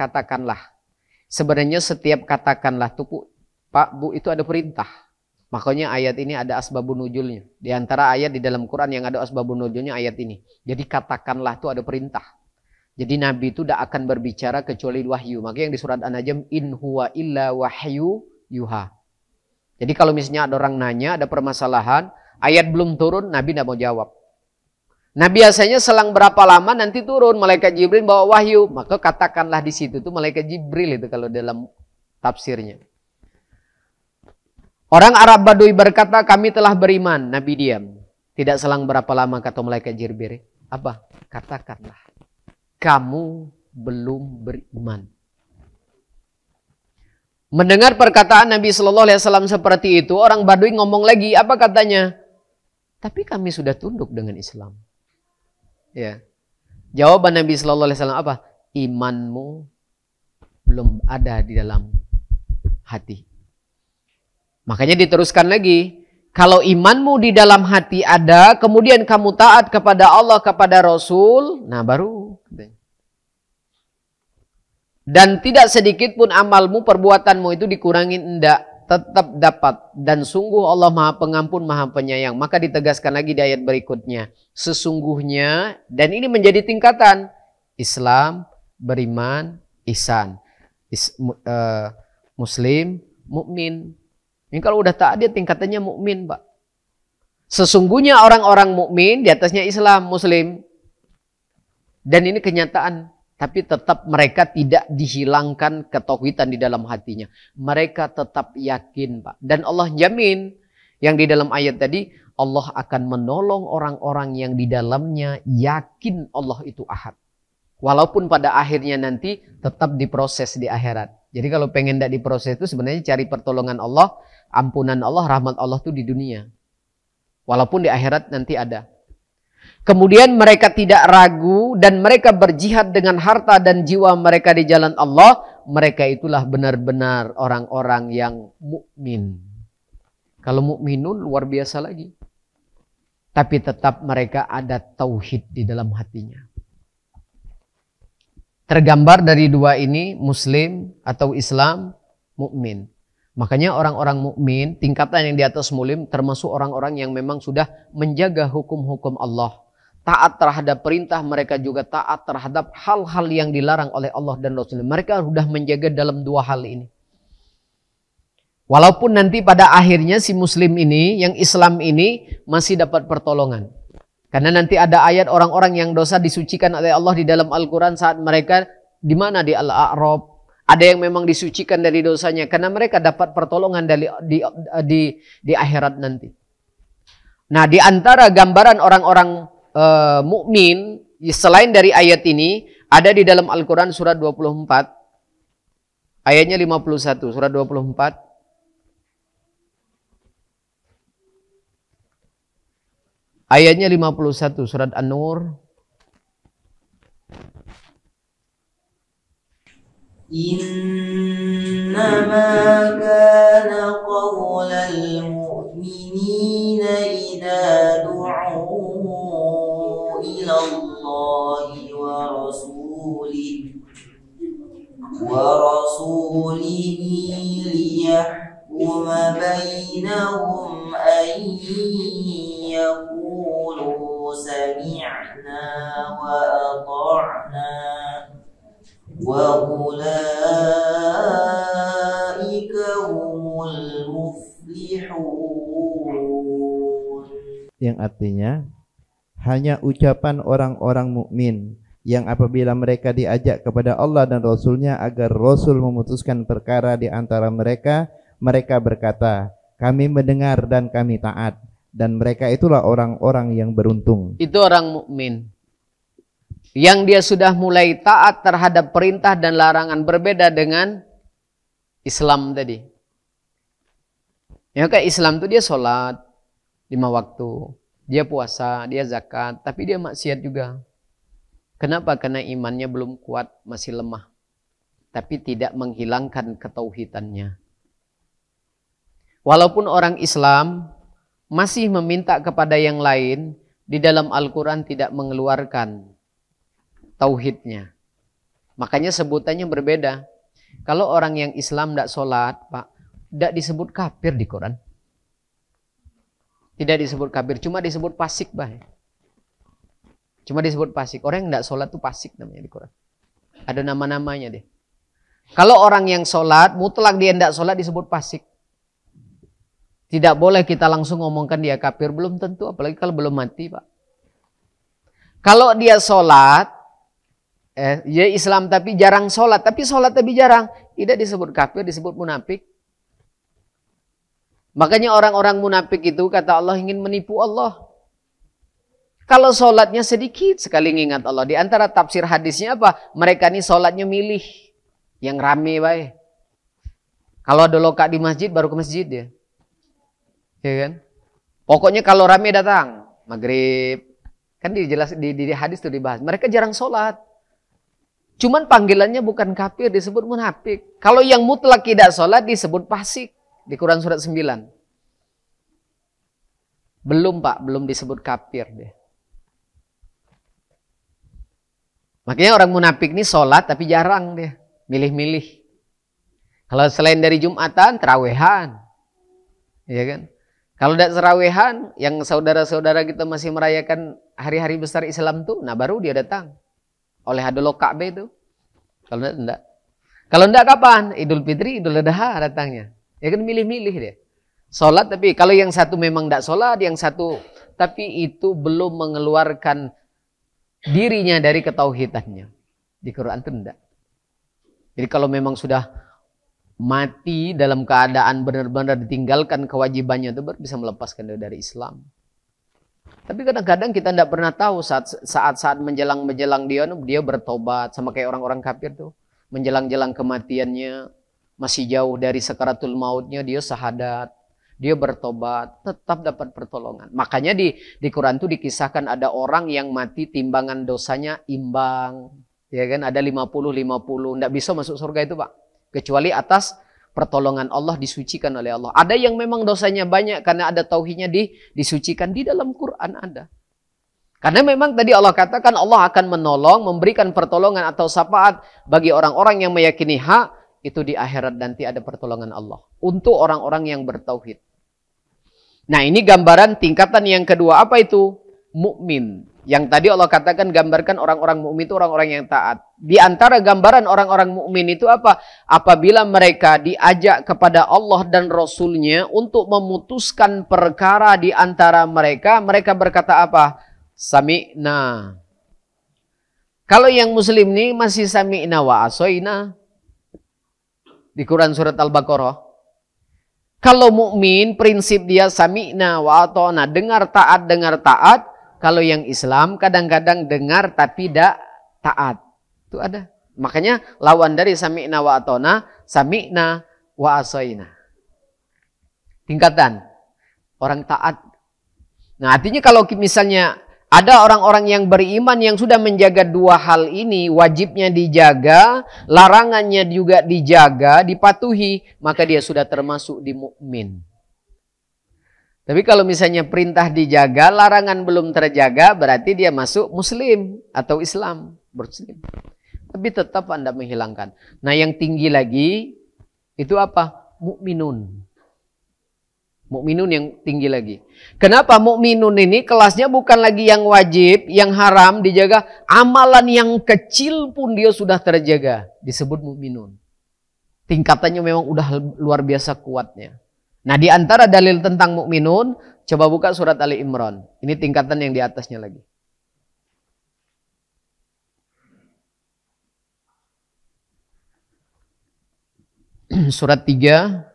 Sebenarnya setiap katakanlah tuh Pak Bu itu ada perintah. Makanya ayat ini ada asbabun nuzulnya. Di antara ayat di dalam Quran yang ada asbabun nuzulnya ayat ini. Jadi katakanlah itu ada perintah. Jadi Nabi itu tidak akan berbicara kecuali wahyu. Makanya yang di surat An-Najm in huwa illa wahyu yuha. Jadi kalau misalnya ada orang nanya, ada permasalahan, ayat belum turun, Nabi tidak mau jawab. Nah biasanya selang berapa lama nanti turun malaikat Jibril bawa wahyu, maka katakanlah di situ tuh malaikat Jibril itu kalau dalam tafsirnya. Orang Arab Badui berkata kami telah beriman, Nabi diam. Tidak selang berapa lama kata malaikat Jibril, apa? Katakanlah kamu belum beriman. Mendengar perkataan Nabi Sallallahu Alaihi Wasallam seperti itu, orang Badui ngomong lagi, apa katanya? Tapi kami sudah tunduk dengan Islam. Ya. Jawaban Nabi Sallallahu Alaihi Wasallam apa? Imanmu belum ada di dalam hati. Makanya diteruskan lagi. Kalau imanmu di dalam hati ada, kemudian kamu taat kepada Allah, kepada Rasul, nah baru. Dan tidak sedikit pun amalmu, perbuatanmu itu dikurangi, enggak. Tetap dapat. Dan sungguh Allah Maha Pengampun, Maha Penyayang. Maka ditegaskan lagi di ayat berikutnya. Sesungguhnya, dan ini menjadi tingkatan. Islam, beriman, ihsan. Muslim, mukmin. Ini kalau udah taat dia tingkatannya mukmin, Pak. Sesungguhnya orang-orang mukmin di atasnya Islam, Muslim. Dan ini kenyataan. Tapi tetap mereka tidak dihilangkan ketauhidan di dalam hatinya. Mereka tetap yakin, Pak. Dan Allah jamin yang di dalam ayat tadi, Allah akan menolong orang-orang yang di dalamnya yakin Allah itu ahad. Walaupun pada akhirnya nanti tetap diproses di akhirat. Jadi kalau pengen tidak diproses itu sebenarnya cari pertolongan Allah, ampunan Allah, rahmat Allah itu di dunia. Walaupun di akhirat nanti ada. Kemudian mereka tidak ragu dan mereka berjihad dengan harta dan jiwa mereka di jalan Allah. Mereka itulah benar-benar orang-orang yang mukmin. Kalau mukminun luar biasa lagi. tapi tetap mereka ada tauhid di dalam hatinya. Tergambar dari dua ini, Muslim atau Islam, mukmin. Makanya orang-orang mukmin tingkatan yang di atas Muslim termasuk orang-orang yang memang sudah menjaga hukum-hukum Allah. Taat terhadap perintah, mereka juga taat terhadap hal-hal yang dilarang oleh Allah dan Rasul. Mereka sudah menjaga dalam dua hal ini. Walaupun nanti pada akhirnya si Muslim ini, yang Islam ini masih dapat pertolongan. Karena nanti ada ayat orang-orang yang dosa disucikan oleh Allah di dalam Al-Quran saat mereka di mana di Al-A'raf. Ada yang memang disucikan dari dosanya karena mereka dapat pertolongan di akhirat nanti. Nah, di antara gambaran orang-orang mukmin selain dari ayat ini ada di dalam Al-Quran surat 24 ayatnya 51, surat 24 ayatnya 51 surat An-Nur. إنما كان قول المؤمنين إذا دعوا إلى الله ورسوله ليحكم بينهم أن يقولوا سمعنا وأطعنا وأولئك هم المفلحون. Yang artinya hanya ucapan orang-orang mukmin yang apabila mereka diajak kepada Allah dan Rasul-Nya agar Rasul memutuskan perkara di antara mereka, mereka berkata, kami mendengar dan kami taat, dan mereka itulah orang-orang yang beruntung. Itu orang mukmin. Yang dia sudah mulai taat terhadap perintah dan larangan, berbeda dengan Islam tadi. Ya kayak Islam itu dia sholat 5 waktu, dia puasa, dia zakat, tapi dia maksiat juga. Kenapa? Karena imannya belum kuat, masih lemah. Tapi tidak menghilangkan ketauhidannya. Walaupun orang Islam masih meminta kepada yang lain, di dalam Al-Quran tidak mengeluarkan tauhidnya. Makanya sebutannya berbeda. Kalau orang yang Islam tidak sholat, Pak, tidak disebut kafir di Quran. Tidak disebut kafir, cuma disebut fasik, Pak. Cuma disebut fasik. Orang yang tidak sholat itu fasik namanya di Quran. Ada nama-namanya deh. Kalau orang yang sholat, mutlak dia tidak sholat disebut fasik. Tidak boleh kita langsung ngomongkan dia kafir, belum tentu, apalagi kalau belum mati, Pak. Kalau dia sholat, dia Islam tapi jarang sholat, tapi jarang, tidak disebut kafir, disebut munafik. Makanya orang-orang munafik itu kata Allah ingin menipu Allah. Kalau sholatnya sedikit sekali mengingat Allah. Di antara tafsir hadisnya apa? Mereka ini sholatnya milih yang rame baik. Kalau ada loka di masjid baru ke masjid dia. Ya kan? Pokoknya kalau rame datang maghrib. Kan di hadis itu dibahas. Mereka jarang sholat. Cuman panggilannya bukan kafir, disebut munafik. Kalau yang mutlak tidak sholat disebut fasik. Di Quran surat 9. Belum, Pak, belum disebut kafir deh. Makanya orang munafik ini sholat tapi jarang dia. Milih-milih. Kalau selain dari Jumatan, terawehan. Ya kan? Kalau tidak terawehan, yang saudara-saudara kita masih merayakan hari-hari besar Islam tuh, nah baru dia datang. Oleh hadul Ka'bah itu. Kalau enggak. Kalau enggak kapan? Idul Fitri, Idul Adha datangnya. Ya kan milih-milih dia. Sholat tapi kalau yang satu memang enggak sholat, yang satu tapi itu belum mengeluarkan dirinya dari ketauhidannya. Di Quran itu enggak. Jadi kalau memang sudah mati dalam keadaan benar-benar ditinggalkan kewajibannya itu baru bisa melepaskan dia dari Islam. Tapi kadang-kadang kita tidak pernah tahu saat menjelang dia bertobat sama kayak orang-orang kafir tuh. Menjelang-jelang kematiannya, masih jauh dari sakaratul mautnya, dia syahadat, dia bertobat, tetap dapat pertolongan. Makanya di Quran tuh dikisahkan ada orang yang mati timbangan dosanya imbang. Ya kan, ada 50-50, tidak bisa masuk surga itu, Pak. Kecuali atas pertolongan Allah, disucikan oleh Allah. Ada yang memang dosanya banyak karena ada tauhidnya disucikan. Di dalam Quran ada. Karena memang tadi Allah katakan Allah akan menolong, memberikan pertolongan atau syafaat bagi orang-orang yang meyakini hak, itu di akhirat nanti ada pertolongan Allah untuk orang-orang yang bertauhid. Nah, ini gambaran tingkatan yang kedua. Apa itu? Mukmin. Yang tadi Allah katakan gambarkan orang-orang mukmin itu orang-orang yang taat. Di antara gambaran orang-orang mukmin itu apa? Apabila mereka diajak kepada Allah dan Rasul-Nya untuk memutuskan perkara di antara mereka, mereka berkata apa? Sami'na. Kalau yang muslim ini masih sami'na wa asoina. Di Quran surat Al-Baqarah. Kalau mukmin prinsip dia sami'na wa ata'na, dengar taat. Kalau yang Islam kadang-kadang dengar tapi tidak taat. Itu ada. Makanya lawan dari sami'na wa ata'na, sami'na wa asoina. Tingkatan orang taat. Nah, artinya kalau misalnya ada orang-orang yang beriman yang sudah menjaga dua hal ini, wajibnya dijaga, larangannya juga dijaga, dipatuhi, maka dia sudah termasuk di mukmin. Tapi kalau misalnya perintah dijaga, larangan belum terjaga, berarti dia masuk muslim atau Islam, muslim. Tapi tetap Anda menghilangkan. Nah, yang tinggi lagi itu apa? Mukminun. Mukminun yang tinggi lagi. Kenapa mukminun ini kelasnya bukan lagi yang wajib, yang haram dijaga, amalan yang kecil pun dia sudah terjaga, disebut mukminun. Tingkatannya memang udah luar biasa kuatnya. Nah, di antara dalil tentang mukminun, coba buka surat Ali Imran. Ini tingkatan yang di atasnya lagi. Surat 3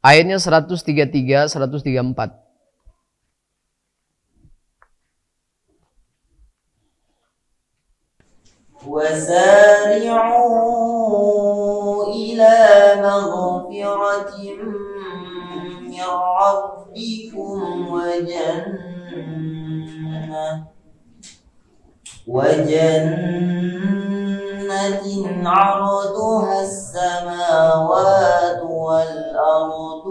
ayatnya 133, 134. وسارعوا إلى مغفرة من ربكم وجنة عرضها السماوات والأرض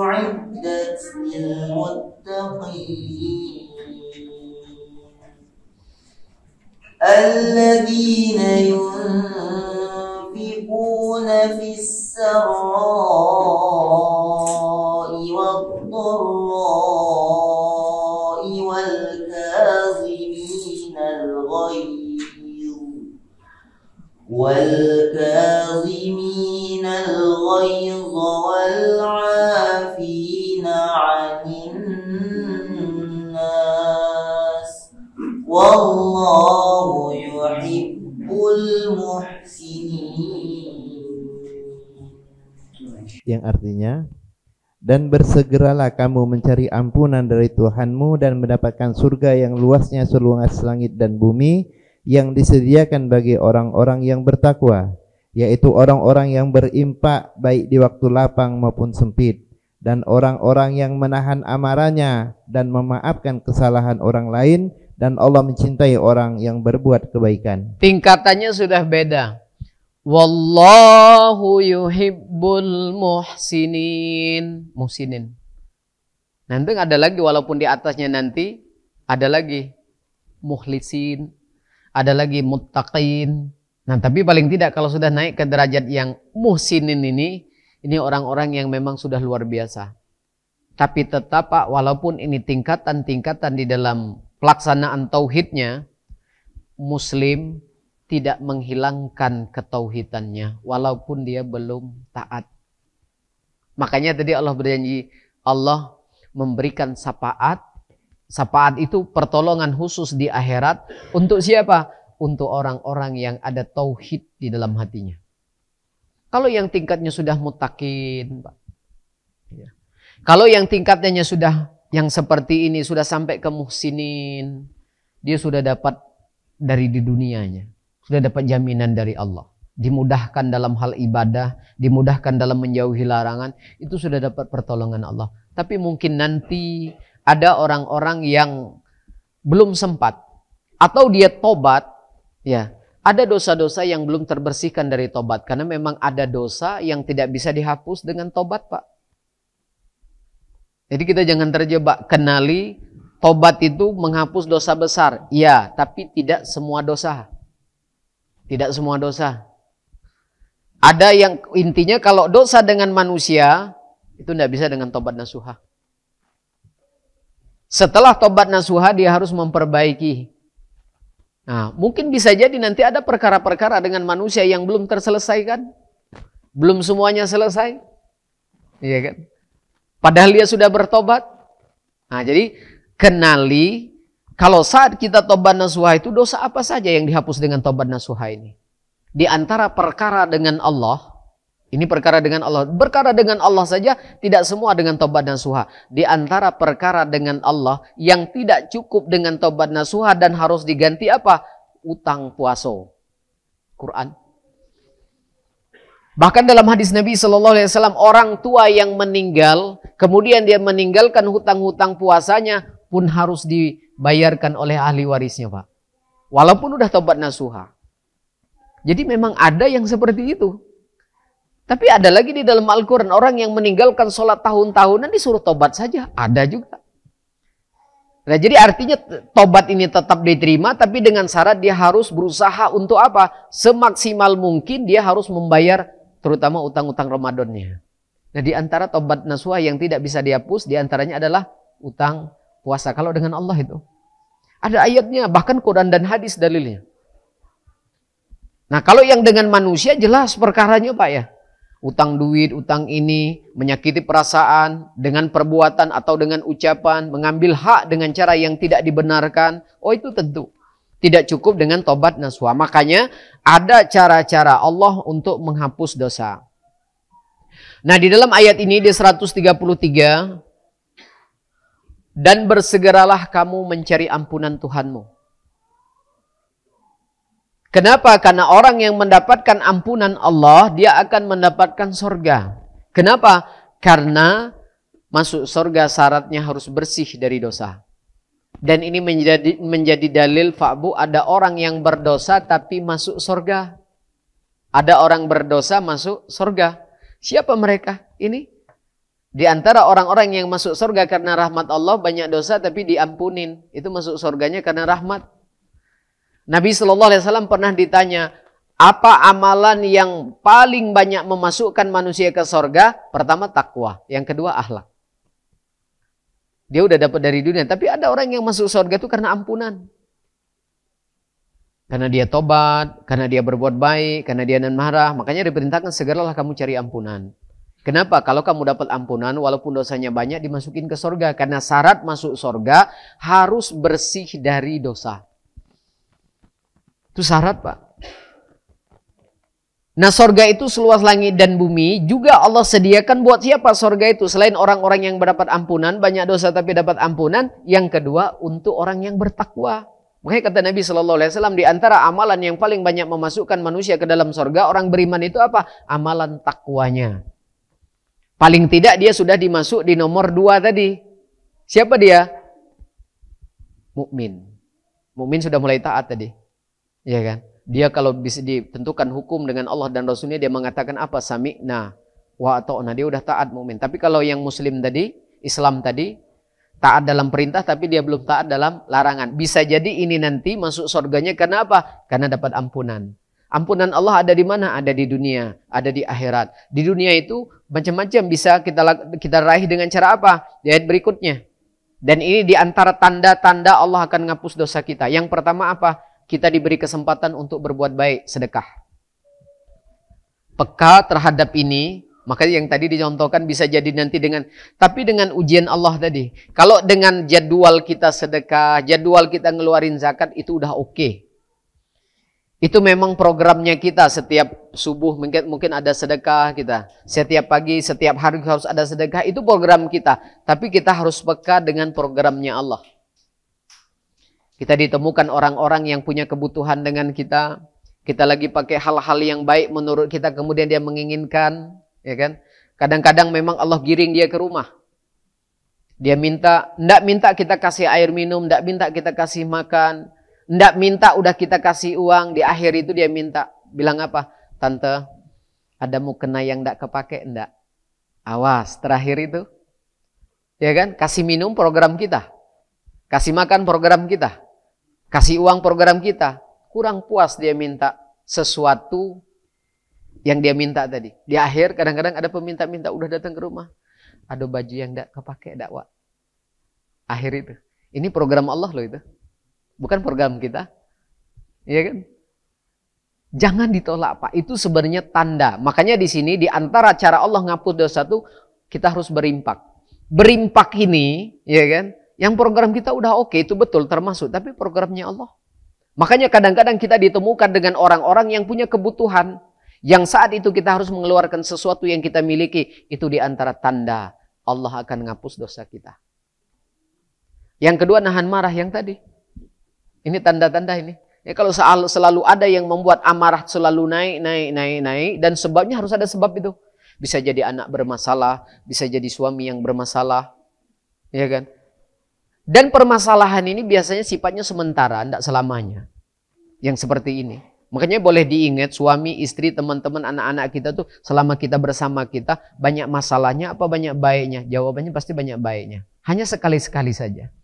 أعدت للمتقين الذين ينفقون في السراء والضراء والكاظمين الغيظ والعافين عن الناس والله يحب المحسنين. Yang artinya, dan bersegeralah kamu mencari ampunan dari Tuhanmu dan mendapatkan surga yang luasnya seluas langit dan bumi, yang disediakan bagi orang-orang yang bertakwa, yaitu orang-orang yang berimpak baik di waktu lapang maupun sempit, dan orang-orang yang menahan amarahnya dan memaafkan kesalahan orang lain, dan Allah mencintai orang yang berbuat kebaikan. Tingkatannya sudah beda. Wallahu yuhibbul muhsinin. Muhsinin. Nanti ada lagi, walaupun di atasnya nanti ada lagi mukhlisin, ada lagi muttaqin. Nah, tapi paling tidak kalau sudah naik ke derajat yang muhsinin ini orang-orang yang memang sudah luar biasa. Tapi tetap Pak, walaupun ini tingkatan-tingkatan di dalam pelaksanaan tauhidnya, muslim tidak menghilangkan ketauhidannya walaupun dia belum taat. Makanya tadi Allah berjanji, Allah memberikan syafaat. Syafaat itu pertolongan khusus di akhirat untuk siapa? Untuk orang-orang yang ada tauhid di dalam hatinya. Kalau yang tingkatnya sudah muttaqin, Pak. Ya. Kalau yang tingkatnya sudah yang seperti ini, sudah sampai ke muhsinin, dia sudah dapat dari di dunianya. Sudah dapat jaminan dari Allah. Dimudahkan dalam hal ibadah, dimudahkan dalam menjauhi larangan, itu sudah dapat pertolongan Allah. Tapi mungkin nanti ada orang-orang yang belum sempat, atau dia tobat, ya, Ada dosa-dosa yang belum terbersihkan dari tobat. Karena memang ada dosa yang tidak bisa dihapus dengan tobat, Pak. Jadi kita jangan terjebak. Kenali, tobat itu menghapus dosa besar. Ya, tapi tidak semua dosa. Tidak semua dosa. Ada yang intinya kalau dosa dengan manusia, itu tidak bisa dengan tobat nasuha. Setelah tobat nasuha, dia harus memperbaiki. Nah, mungkin bisa jadi nanti ada perkara-perkara dengan manusia yang belum terselesaikan. Belum semuanya selesai. Iya kan? Padahal dia sudah bertobat. Nah, jadi kenali kalau saat kita tobat nasuha itu dosa apa saja yang dihapus dengan tobat nasuha ini. Di antara perkara dengan Allah, ini perkara dengan Allah. Perkara dengan Allah saja tidak semua dengan tobat nasuha. Di antara perkara dengan Allah yang tidak cukup dengan tobat nasuha dan harus diganti apa? Utang puasa. Quran. Bahkan dalam hadis Nabi SAW, orang tua yang meninggal, kemudian dia meninggalkan hutang-hutang puasanya pun harus dibayarkan oleh ahli warisnya, Pak. Walaupun udah tobat nasuha. Jadi memang ada yang seperti itu. Tapi ada lagi di dalam Al-Quran, orang yang meninggalkan sholat tahun-tahunan disuruh tobat saja. Ada juga. Nah, jadi artinya tobat ini tetap diterima, tapi dengan syarat dia harus berusaha untuk apa? Semaksimal mungkin dia harus membayar terutama utang-utang Ramadannya. Nah, di antara tobat nasuha yang tidak bisa dihapus, di antaranya adalah utang puasa. Kalau dengan Allah itu. Ada ayatnya, bahkan Quran dan hadis dalilnya. Nah, kalau yang dengan manusia jelas perkaranya, Pak, ya. Utang duit, utang ini, menyakiti perasaan dengan perbuatan atau dengan ucapan, mengambil hak dengan cara yang tidak dibenarkan. Oh, itu tentu tidak cukup dengan tobat nasuha. Makanya ada cara-cara Allah untuk menghapus dosa. Nah, di dalam ayat ini di 133, dan bersegeralah kamu mencari ampunan Tuhanmu. Kenapa? Karena orang yang mendapatkan ampunan Allah, dia akan mendapatkan sorga. Kenapa? Karena masuk sorga syaratnya harus bersih dari dosa. Dan ini menjadi dalil Fa'bu, ada orang yang berdosa tapi masuk sorga. Ada orang berdosa masuk sorga. Siapa mereka? Ini. Di antara orang-orang yang masuk sorga karena rahmat Allah, banyak dosa tapi diampunin. Itu masuk sorganya karena rahmat. Nabi SAW pernah ditanya, apa amalan yang paling banyak memasukkan manusia ke sorga? Pertama takwa, yang kedua akhlak. Dia udah dapat dari dunia, tapi ada orang yang masuk sorga itu karena ampunan. Karena dia tobat, karena dia berbuat baik, karena dia non marah. Makanya diperintahkan segeralah kamu cari ampunan. Kenapa? Kalau kamu dapat ampunan, walaupun dosanya banyak, dimasukin ke sorga. Karena syarat masuk sorga harus bersih dari dosa. Itu syarat, Pak. Nah, sorga itu seluas langit dan bumi. Juga Allah sediakan buat siapa sorga itu? Selain orang-orang yang mendapat ampunan, banyak dosa tapi dapat ampunan. Yang kedua, untuk orang yang bertakwa. Makanya kata Nabi SAW, di antara amalan yang paling banyak memasukkan manusia ke dalam sorga, orang beriman itu apa? Amalan takwanya. Paling tidak dia sudah dimasuk di nomor 2 tadi. Siapa dia? Mukmin. Mukmin sudah mulai taat tadi. Ya kan? Dia kalau bisa ditentukan hukum dengan Allah dan Rasulnya, dia mengatakan apa? Sami'na wa ata'na. Dia udah taat mukmin. Tapi kalau yang muslim tadi, Islam tadi, taat dalam perintah tapi dia belum taat dalam larangan. Bisa jadi ini nanti masuk surganya karena apa? Karena dapat ampunan. Ampunan Allah ada di mana? Ada di dunia, ada di akhirat. Di dunia itu macam-macam bisa kita raih dengan cara apa? Di ayat berikutnya. Dan ini di antara tanda-tanda Allah akan ngapus dosa kita. Yang pertama apa? Kita diberi kesempatan untuk berbuat baik, sedekah. Peka terhadap ini, makanya yang tadi dicontohkan bisa jadi nanti tapi dengan ujian Allah tadi. Kalau dengan jadwal kita sedekah, jadwal kita ngeluarin zakat, itu udah oke. Itu memang programnya kita, setiap subuh mungkin ada sedekah kita. Setiap pagi, setiap hari harus ada sedekah, itu program kita. Tapi kita harus peka dengan programnya Allah. Kita ditemukan orang-orang yang punya kebutuhan dengan kita. Kita lagi pakai hal-hal yang baik menurut kita, kemudian dia menginginkan, ya kan? Kadang-kadang memang Allah giring dia ke rumah. Dia minta, enggak minta kita kasih air minum, enggak minta kita kasih makan. Ndak minta udah kita kasih uang, di akhir itu dia minta. Bilang apa? Tante, ada mukena yang ndak kepake ndak? Awas, terakhir itu. Ya kan? Kasih minum program kita. Kasih makan program kita. Kasih uang program kita. Kurang puas dia minta sesuatu yang dia minta tadi. Di akhir kadang-kadang ada peminta-minta udah datang ke rumah. Ada baju yang ndak kepake ndak, Wak. Akhir itu. Ini program Allah loh itu. Bukan program kita. Iya kan? Jangan ditolak, Pak. Itu sebenarnya tanda. Makanya di sini di antara cara Allah ngapus dosa itu kita harus berimpak. Berimpak ini, ya kan? Yang program kita udah oke, itu betul termasuk, tapi programnya Allah. Makanya kadang-kadang kita ditemukan dengan orang-orang yang punya kebutuhan. Yang saat itu kita harus mengeluarkan sesuatu yang kita miliki. Itu di antara tanda Allah akan ngapus dosa kita. Yang kedua, nahan marah yang tadi. Ini tanda-tanda ini. Ya, kalau selalu ada yang membuat amarah selalu naik. Dan sebabnya harus ada sebab itu. Bisa jadi anak bermasalah. Bisa jadi suami yang bermasalah. Ya kan? Dan permasalahan ini biasanya sifatnya sementara. Tidak selamanya. Yang seperti ini. Makanya boleh diingat suami, istri, teman-teman, anak-anak kita tuh selama kita bersama kita. Banyak masalahnya apa banyak baiknya? Jawabannya pasti banyak baiknya. Hanya sekali-sekali saja.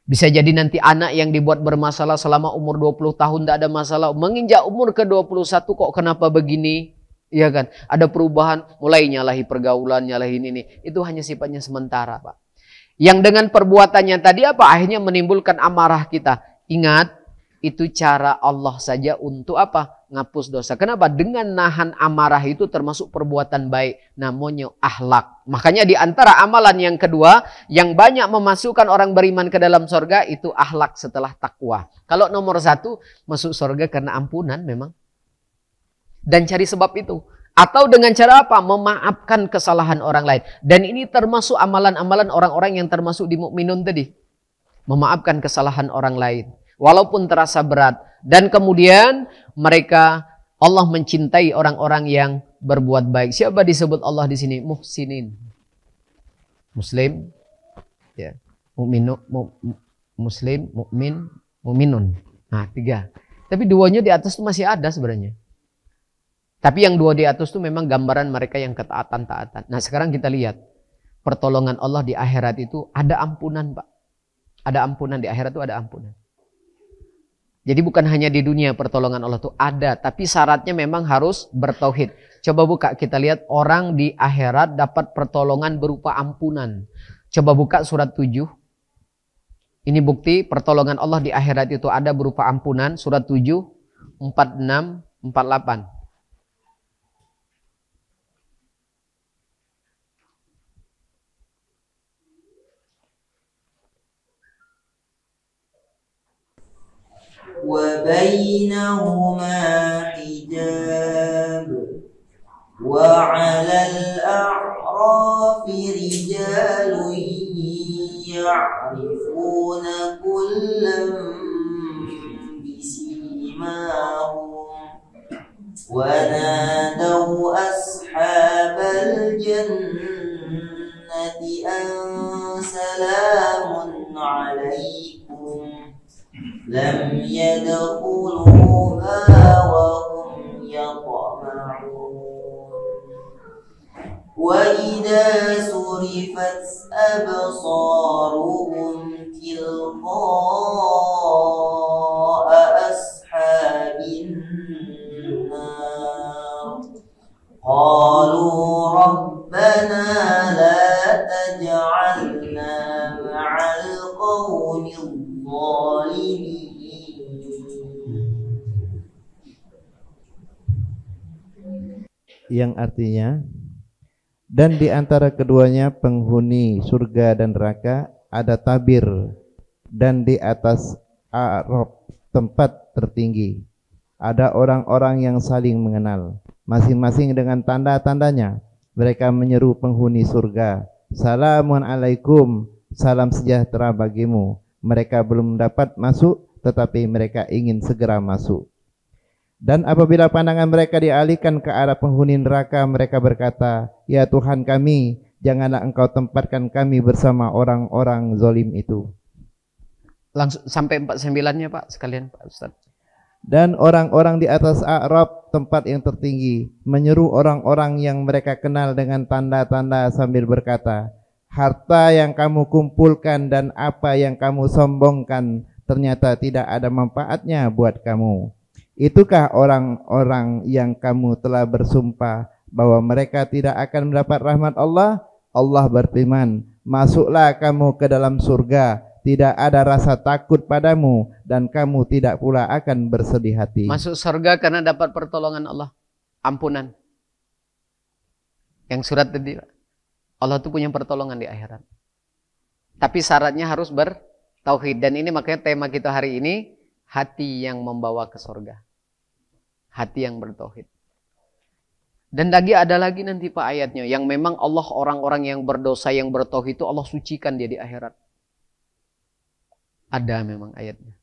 Bisa jadi nanti anak yang dibuat bermasalah selama umur 20 tahun tidak ada masalah. Menginjak umur ke-21 kok kenapa begini? Iya kan? Ada perubahan, mulai nyalahi pergaulan, nyalahin ini. Itu hanya sifatnya sementara, Pak. Yang dengan perbuatannya tadi apa? Akhirnya menimbulkan amarah kita. Ingat, itu cara Allah saja untuk apa? Ngapus dosa. Kenapa? Dengan nahan amarah itu termasuk perbuatan baik. Namanya akhlak. Makanya di antara amalan yang kedua, yang banyak memasukkan orang beriman ke dalam surga, itu akhlak setelah takwa. Kalau nomor satu, masuk surga karena ampunan memang. Dan cari sebab itu. Atau dengan cara apa? Memaafkan kesalahan orang lain. Dan ini termasuk amalan-amalan orang-orang yang termasuk di mukminun tadi. Memaafkan kesalahan orang lain. Walaupun terasa berat. Dan kemudian mereka, Allah mencintai orang-orang yang berbuat baik. Siapa disebut Allah di sini? Muhsinin. Muslim. Ya. Muslim, mukmin, mukminun. Nah, 3. Tapi duanya di atas itu masih ada sebenarnya. Tapi yang 2 di atas itu memang gambaran mereka yang ketaatan-taatan. Nah, sekarang kita lihat. Pertolongan Allah di akhirat itu ada ampunan, Pak. Ada ampunan di akhirat itu ada ampunan. Jadi bukan hanya di dunia pertolongan Allah itu ada. Tapi syaratnya memang harus bertauhid. Coba buka kita lihat orang di akhirat dapat pertolongan berupa ampunan. Coba buka surat 7. Ini bukti pertolongan Allah di akhirat itu ada berupa ampunan. Surat 7, 46, 48. وبينهما حجاب وعلى الأعراف رجال يعرفون كلا بسيماهم ونادوا أصحاب الجنة أن سلام عليكم لم يدخلوها وهم يطمعون وإذا صرفت أبصارهم تلقاء أصحاب النار قالوا ربنا لا تجعلنا مع القوم الظالمين. Yang artinya, dan di antara keduanya penghuni surga dan neraka ada tabir, dan di atas a'raf tempat tertinggi ada orang-orang yang saling mengenal, masing-masing dengan tanda-tandanya. Mereka menyeru penghuni surga, "Salamun alaikum, salam sejahtera bagimu." Mereka belum dapat masuk, tetapi mereka ingin segera masuk. Dan apabila pandangan mereka dialihkan ke arah penghuni neraka, mereka berkata, "Ya Tuhan kami, janganlah Engkau tempatkan kami bersama orang-orang zalim itu." Langsung sampai 49-nya Pak sekalian Pak Ustaz. Dan orang-orang di atas A'rab, tempat yang tertinggi, menyeru orang-orang yang mereka kenal dengan tanda-tanda sambil berkata, harta yang kamu kumpulkan dan apa yang kamu sombongkan ternyata tidak ada manfaatnya buat kamu. Itukah orang-orang yang kamu telah bersumpah bahwa mereka tidak akan mendapat rahmat Allah? Allah berfirman, masuklah kamu ke dalam surga, tidak ada rasa takut padamu dan kamu tidak pula akan bersedih hati. Masuk surga karena dapat pertolongan Allah, ampunan. Yang surat tadi, Allah tuh punya pertolongan di akhirat. Tapi syaratnya harus bertauhid. Dan ini makanya tema kita hari ini, hati yang membawa ke surga. Hati yang bertauhid. Dan ada lagi nanti Pak ayatnya, yang memang Allah orang-orang yang berdosa yang bertauhid itu Allah sucikan dia di akhirat. Ada memang ayatnya.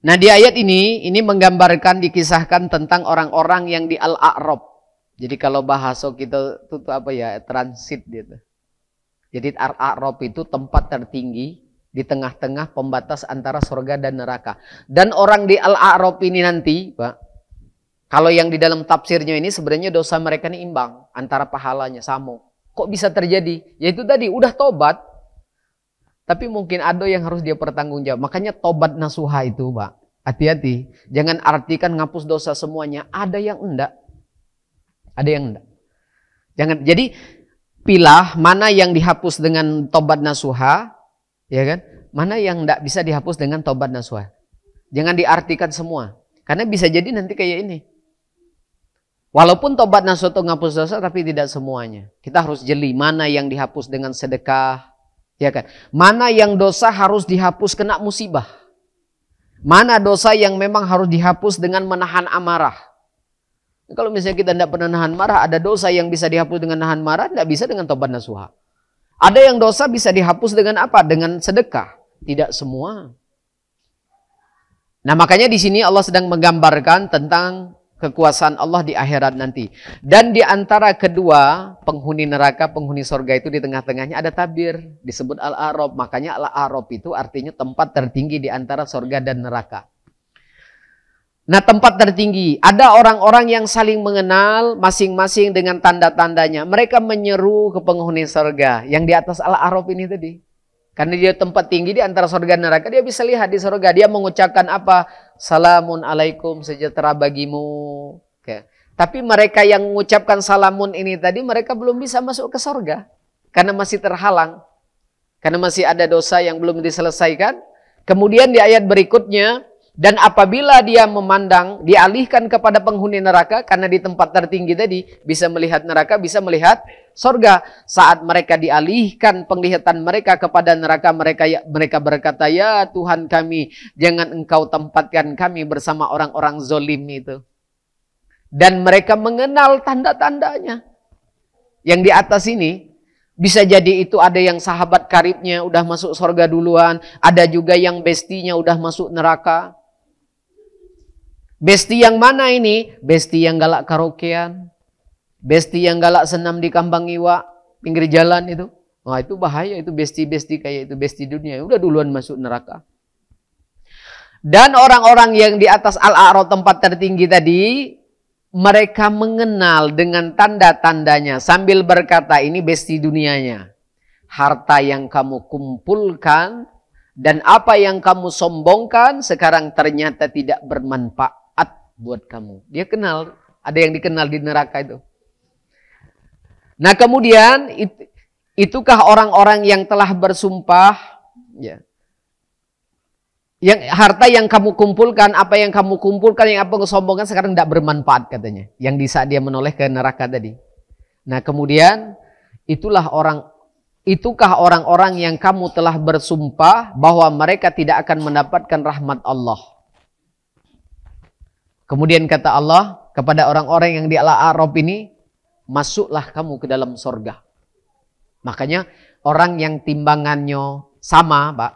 Nah di ayat ini menggambarkan, dikisahkan tentang orang-orang yang di Al-A'rab. Jadi kalau bahasa kita itu apa ya, transit gitu. Jadi Al-A'rab itu tempat tertinggi di tengah-tengah pembatas antara surga dan neraka. Dan orang di Al-A'rab ini nanti, Pak, kalau yang di dalam tafsirnya ini sebenarnya dosa mereka ini imbang antara pahalanya sama. Kok bisa terjadi? Yaitu tadi udah tobat, tapi mungkin ada yang harus dia pertanggungjawab. Makanya tobat nasuha itu, Pak. Hati-hati. Jangan artikan ngapus dosa semuanya. Ada yang enggak. Ada yang enggak. Jangan. Jadi pilah mana yang dihapus dengan tobat nasuha, ya kan? Mana yang enggak bisa dihapus dengan tobat nasuha. Jangan diartikan semua. Karena bisa jadi nanti kayak ini. Walaupun tobat nasuha itu ngapus dosa, tapi tidak semuanya. Kita harus jeli mana yang dihapus dengan sedekah. Ya kan? Mana yang dosa harus dihapus kena musibah? Mana dosa yang memang harus dihapus dengan menahan amarah? Kalau misalnya kita tidak pernah nahan marah, ada dosa yang bisa dihapus dengan nahan marah, tidak bisa dengan tobat nasuha. Ada yang dosa bisa dihapus dengan apa? Dengan sedekah. Tidak semua. Nah makanya di sini Allah sedang menggambarkan tentang kekuasaan Allah di akhirat nanti. Dan di antara kedua penghuni neraka, penghuni surga itu di tengah-tengahnya ada tabir. Disebut Al-A'rab. Makanya Al-A'rab itu artinya tempat tertinggi di antara surga dan neraka. Nah tempat tertinggi. Ada orang-orang yang saling mengenal masing-masing dengan tanda-tandanya. Mereka menyeru ke penghuni surga. Yang di atas Al-A'rab ini tadi. Karena dia tempat tinggi di antara surga dan neraka, dia bisa lihat di surga. Dia mengucapkan apa? Salamun alaikum, sejahtera bagimu. Oke. Tapi mereka yang mengucapkan salamun ini tadi, mereka belum bisa masuk ke surga. Karena masih terhalang. Karena masih ada dosa yang belum diselesaikan. Kemudian di ayat berikutnya, dan apabila dia memandang, dialihkan kepada penghuni neraka, karena di tempat tertinggi tadi, bisa melihat neraka, bisa melihat surga. Saat mereka dialihkan penglihatan mereka kepada neraka, mereka berkata, ya Tuhan kami, jangan engkau tempatkan kami bersama orang-orang zolim itu. Dan mereka mengenal tanda-tandanya. Yang di atas ini, bisa jadi itu ada yang sahabat karibnya udah masuk surga duluan, ada juga yang bestinya udah masuk neraka. Besti yang mana ini? Besti yang galak karaokean. Besti yang galak senam di kambang iwa, pinggir jalan itu. Wah itu bahaya, itu besti-besti kayak itu, besti dunia. Udah duluan masuk neraka. Dan orang-orang yang di atas Al-A'raf tempat tertinggi tadi, mereka mengenal dengan tanda-tandanya. Sambil berkata, ini besti dunianya. Harta yang kamu kumpulkan dan apa yang kamu sombongkan sekarang ternyata tidak bermanfaat buat kamu. Dia kenal, ada yang dikenal di neraka itu. Nah kemudian, itukah orang-orang yang telah bersumpah, ya, yang harta yang kamu kumpulkan, apa yang kamu kumpulkan, yang apa kesombongan sekarang tidak bermanfaat katanya. Yang di saat dia menoleh ke neraka tadi. Nah kemudian, itukah orang-orang yang kamu telah bersumpah bahwa mereka tidak akan mendapatkan rahmat Allah. Kemudian kata Allah kepada orang-orang yang di Al-A'raf ini, masuklah kamu ke dalam surga. Makanya orang yang timbangannya sama, Pak,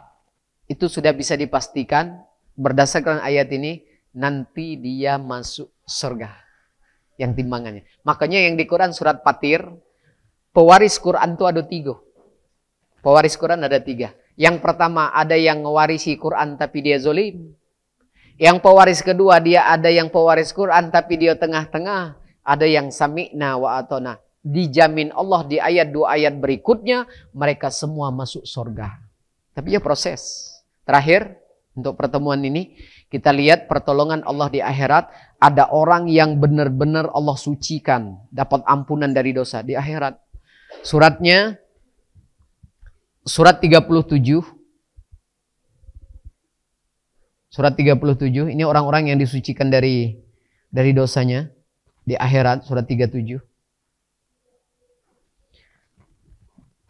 itu sudah bisa dipastikan berdasarkan ayat ini, nanti dia masuk surga. Yang timbangannya. Makanya yang di Quran surat Fatir, pewaris Quran itu ada 3. Pewaris Quran ada 3. Yang pertama, ada yang mewarisi Quran tapi dia zolim. Yang pewaris kedua, dia ada yang pewaris Quran tapi dia tengah-tengah. Ada yang sami'na wa atona. Dijamin Allah di ayat 2 ayat berikutnya, mereka semua masuk surga. Tapi ya proses. Terakhir, untuk pertemuan ini, kita lihat pertolongan Allah di akhirat. Ada orang yang benar-benar Allah sucikan, dapat ampunan dari dosa di akhirat. Suratnya, surat 37. Surat 37, ini orang-orang yang disucikan dari dosanya di akhirat, surat 37.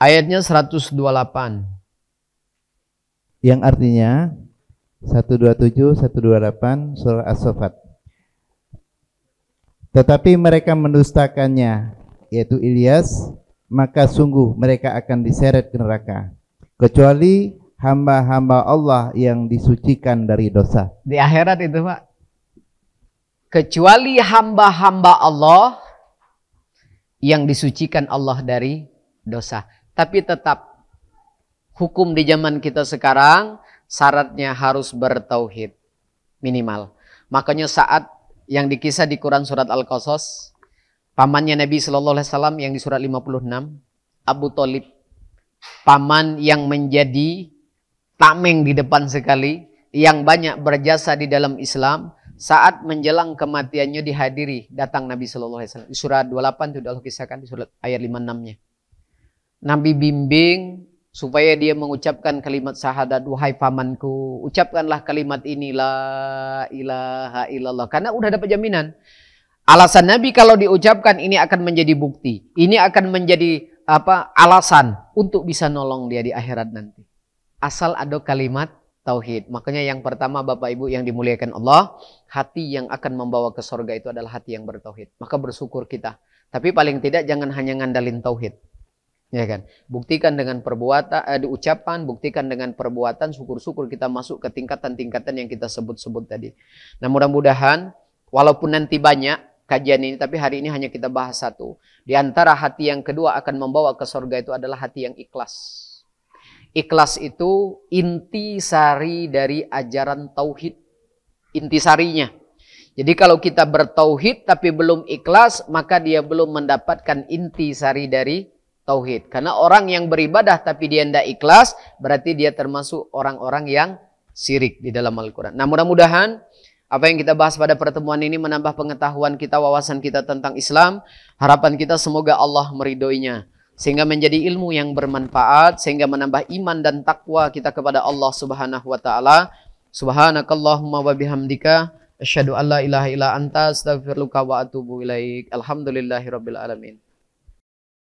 Ayatnya 128. Yang artinya 127, 128 surah As-Saffat. Tetapi mereka mendustakannya, yaitu Ilyas, maka sungguh mereka akan diseret ke neraka, kecuali hamba-hamba Allah yang disucikan dari dosa. Di akhirat itu, Pak. Kecuali hamba-hamba Allah yang disucikan Allah dari dosa. Tapi tetap hukum di zaman kita sekarang syaratnya harus bertauhid minimal. Makanya saat yang dikisah di Quran surat Al-Qasas, pamannya Nabi Sallallahu Alaihi Wasallam yang di surat 56, Abu Thalib, paman yang menjadi tameng di depan sekali, yang banyak berjasa di dalam Islam, saat menjelang kematiannya dihadiri datang Nabi Sallallahu Alaihi Wasallam. Di surat 28 itu Allah kisahkan di surat ayat 56-nya. Nabi bimbing supaya dia mengucapkan kalimat syahadat, wahai pamanku, ucapkanlah kalimat ini, la ilaha illallah. Karena udah dapat jaminan. Alasan Nabi kalau diucapkan ini akan menjadi bukti. Ini akan menjadi alasan untuk bisa nolong dia di akhirat nanti. Asal ada kalimat tauhid. Makanya yang pertama Bapak Ibu yang dimuliakan Allah, hati yang akan membawa ke surga itu adalah hati yang bertauhid. Maka bersyukur kita. Tapi paling tidak jangan hanya ngandalin tauhid. Ya kan? Buktikan dengan perbuatan, diucapan, buktikan dengan perbuatan, syukur-syukur kita masuk ke tingkatan-tingkatan yang kita sebut-sebut tadi. Nah, mudah-mudahan walaupun nanti banyak kajian ini, tapi hari ini hanya kita bahas satu. Di antara hati yang kedua akan membawa ke surga itu adalah hati yang ikhlas. Ikhlas itu intisari dari ajaran tauhid. Intisarinya. Jadi kalau kita bertauhid tapi belum ikhlas, maka dia belum mendapatkan intisari dari tauhid. Karena orang yang beribadah tapi dia tidak ikhlas, berarti dia termasuk orang-orang yang syirik di dalam Al-Quran. Nah, mudah-mudahan apa yang kita bahas pada pertemuan ini menambah pengetahuan kita, wawasan kita tentang Islam. Harapan kita semoga Allah meridhoinya, sehingga menjadi ilmu yang bermanfaat, sehingga menambah iman dan takwa kita kepada Allah Subhanahu wa taala. Subhanakallahumma wa bihamdika asyhadu an la ilaha illa anta astaghfiruka wa atubu ilaik. Alhamdulillahirabbil alamin.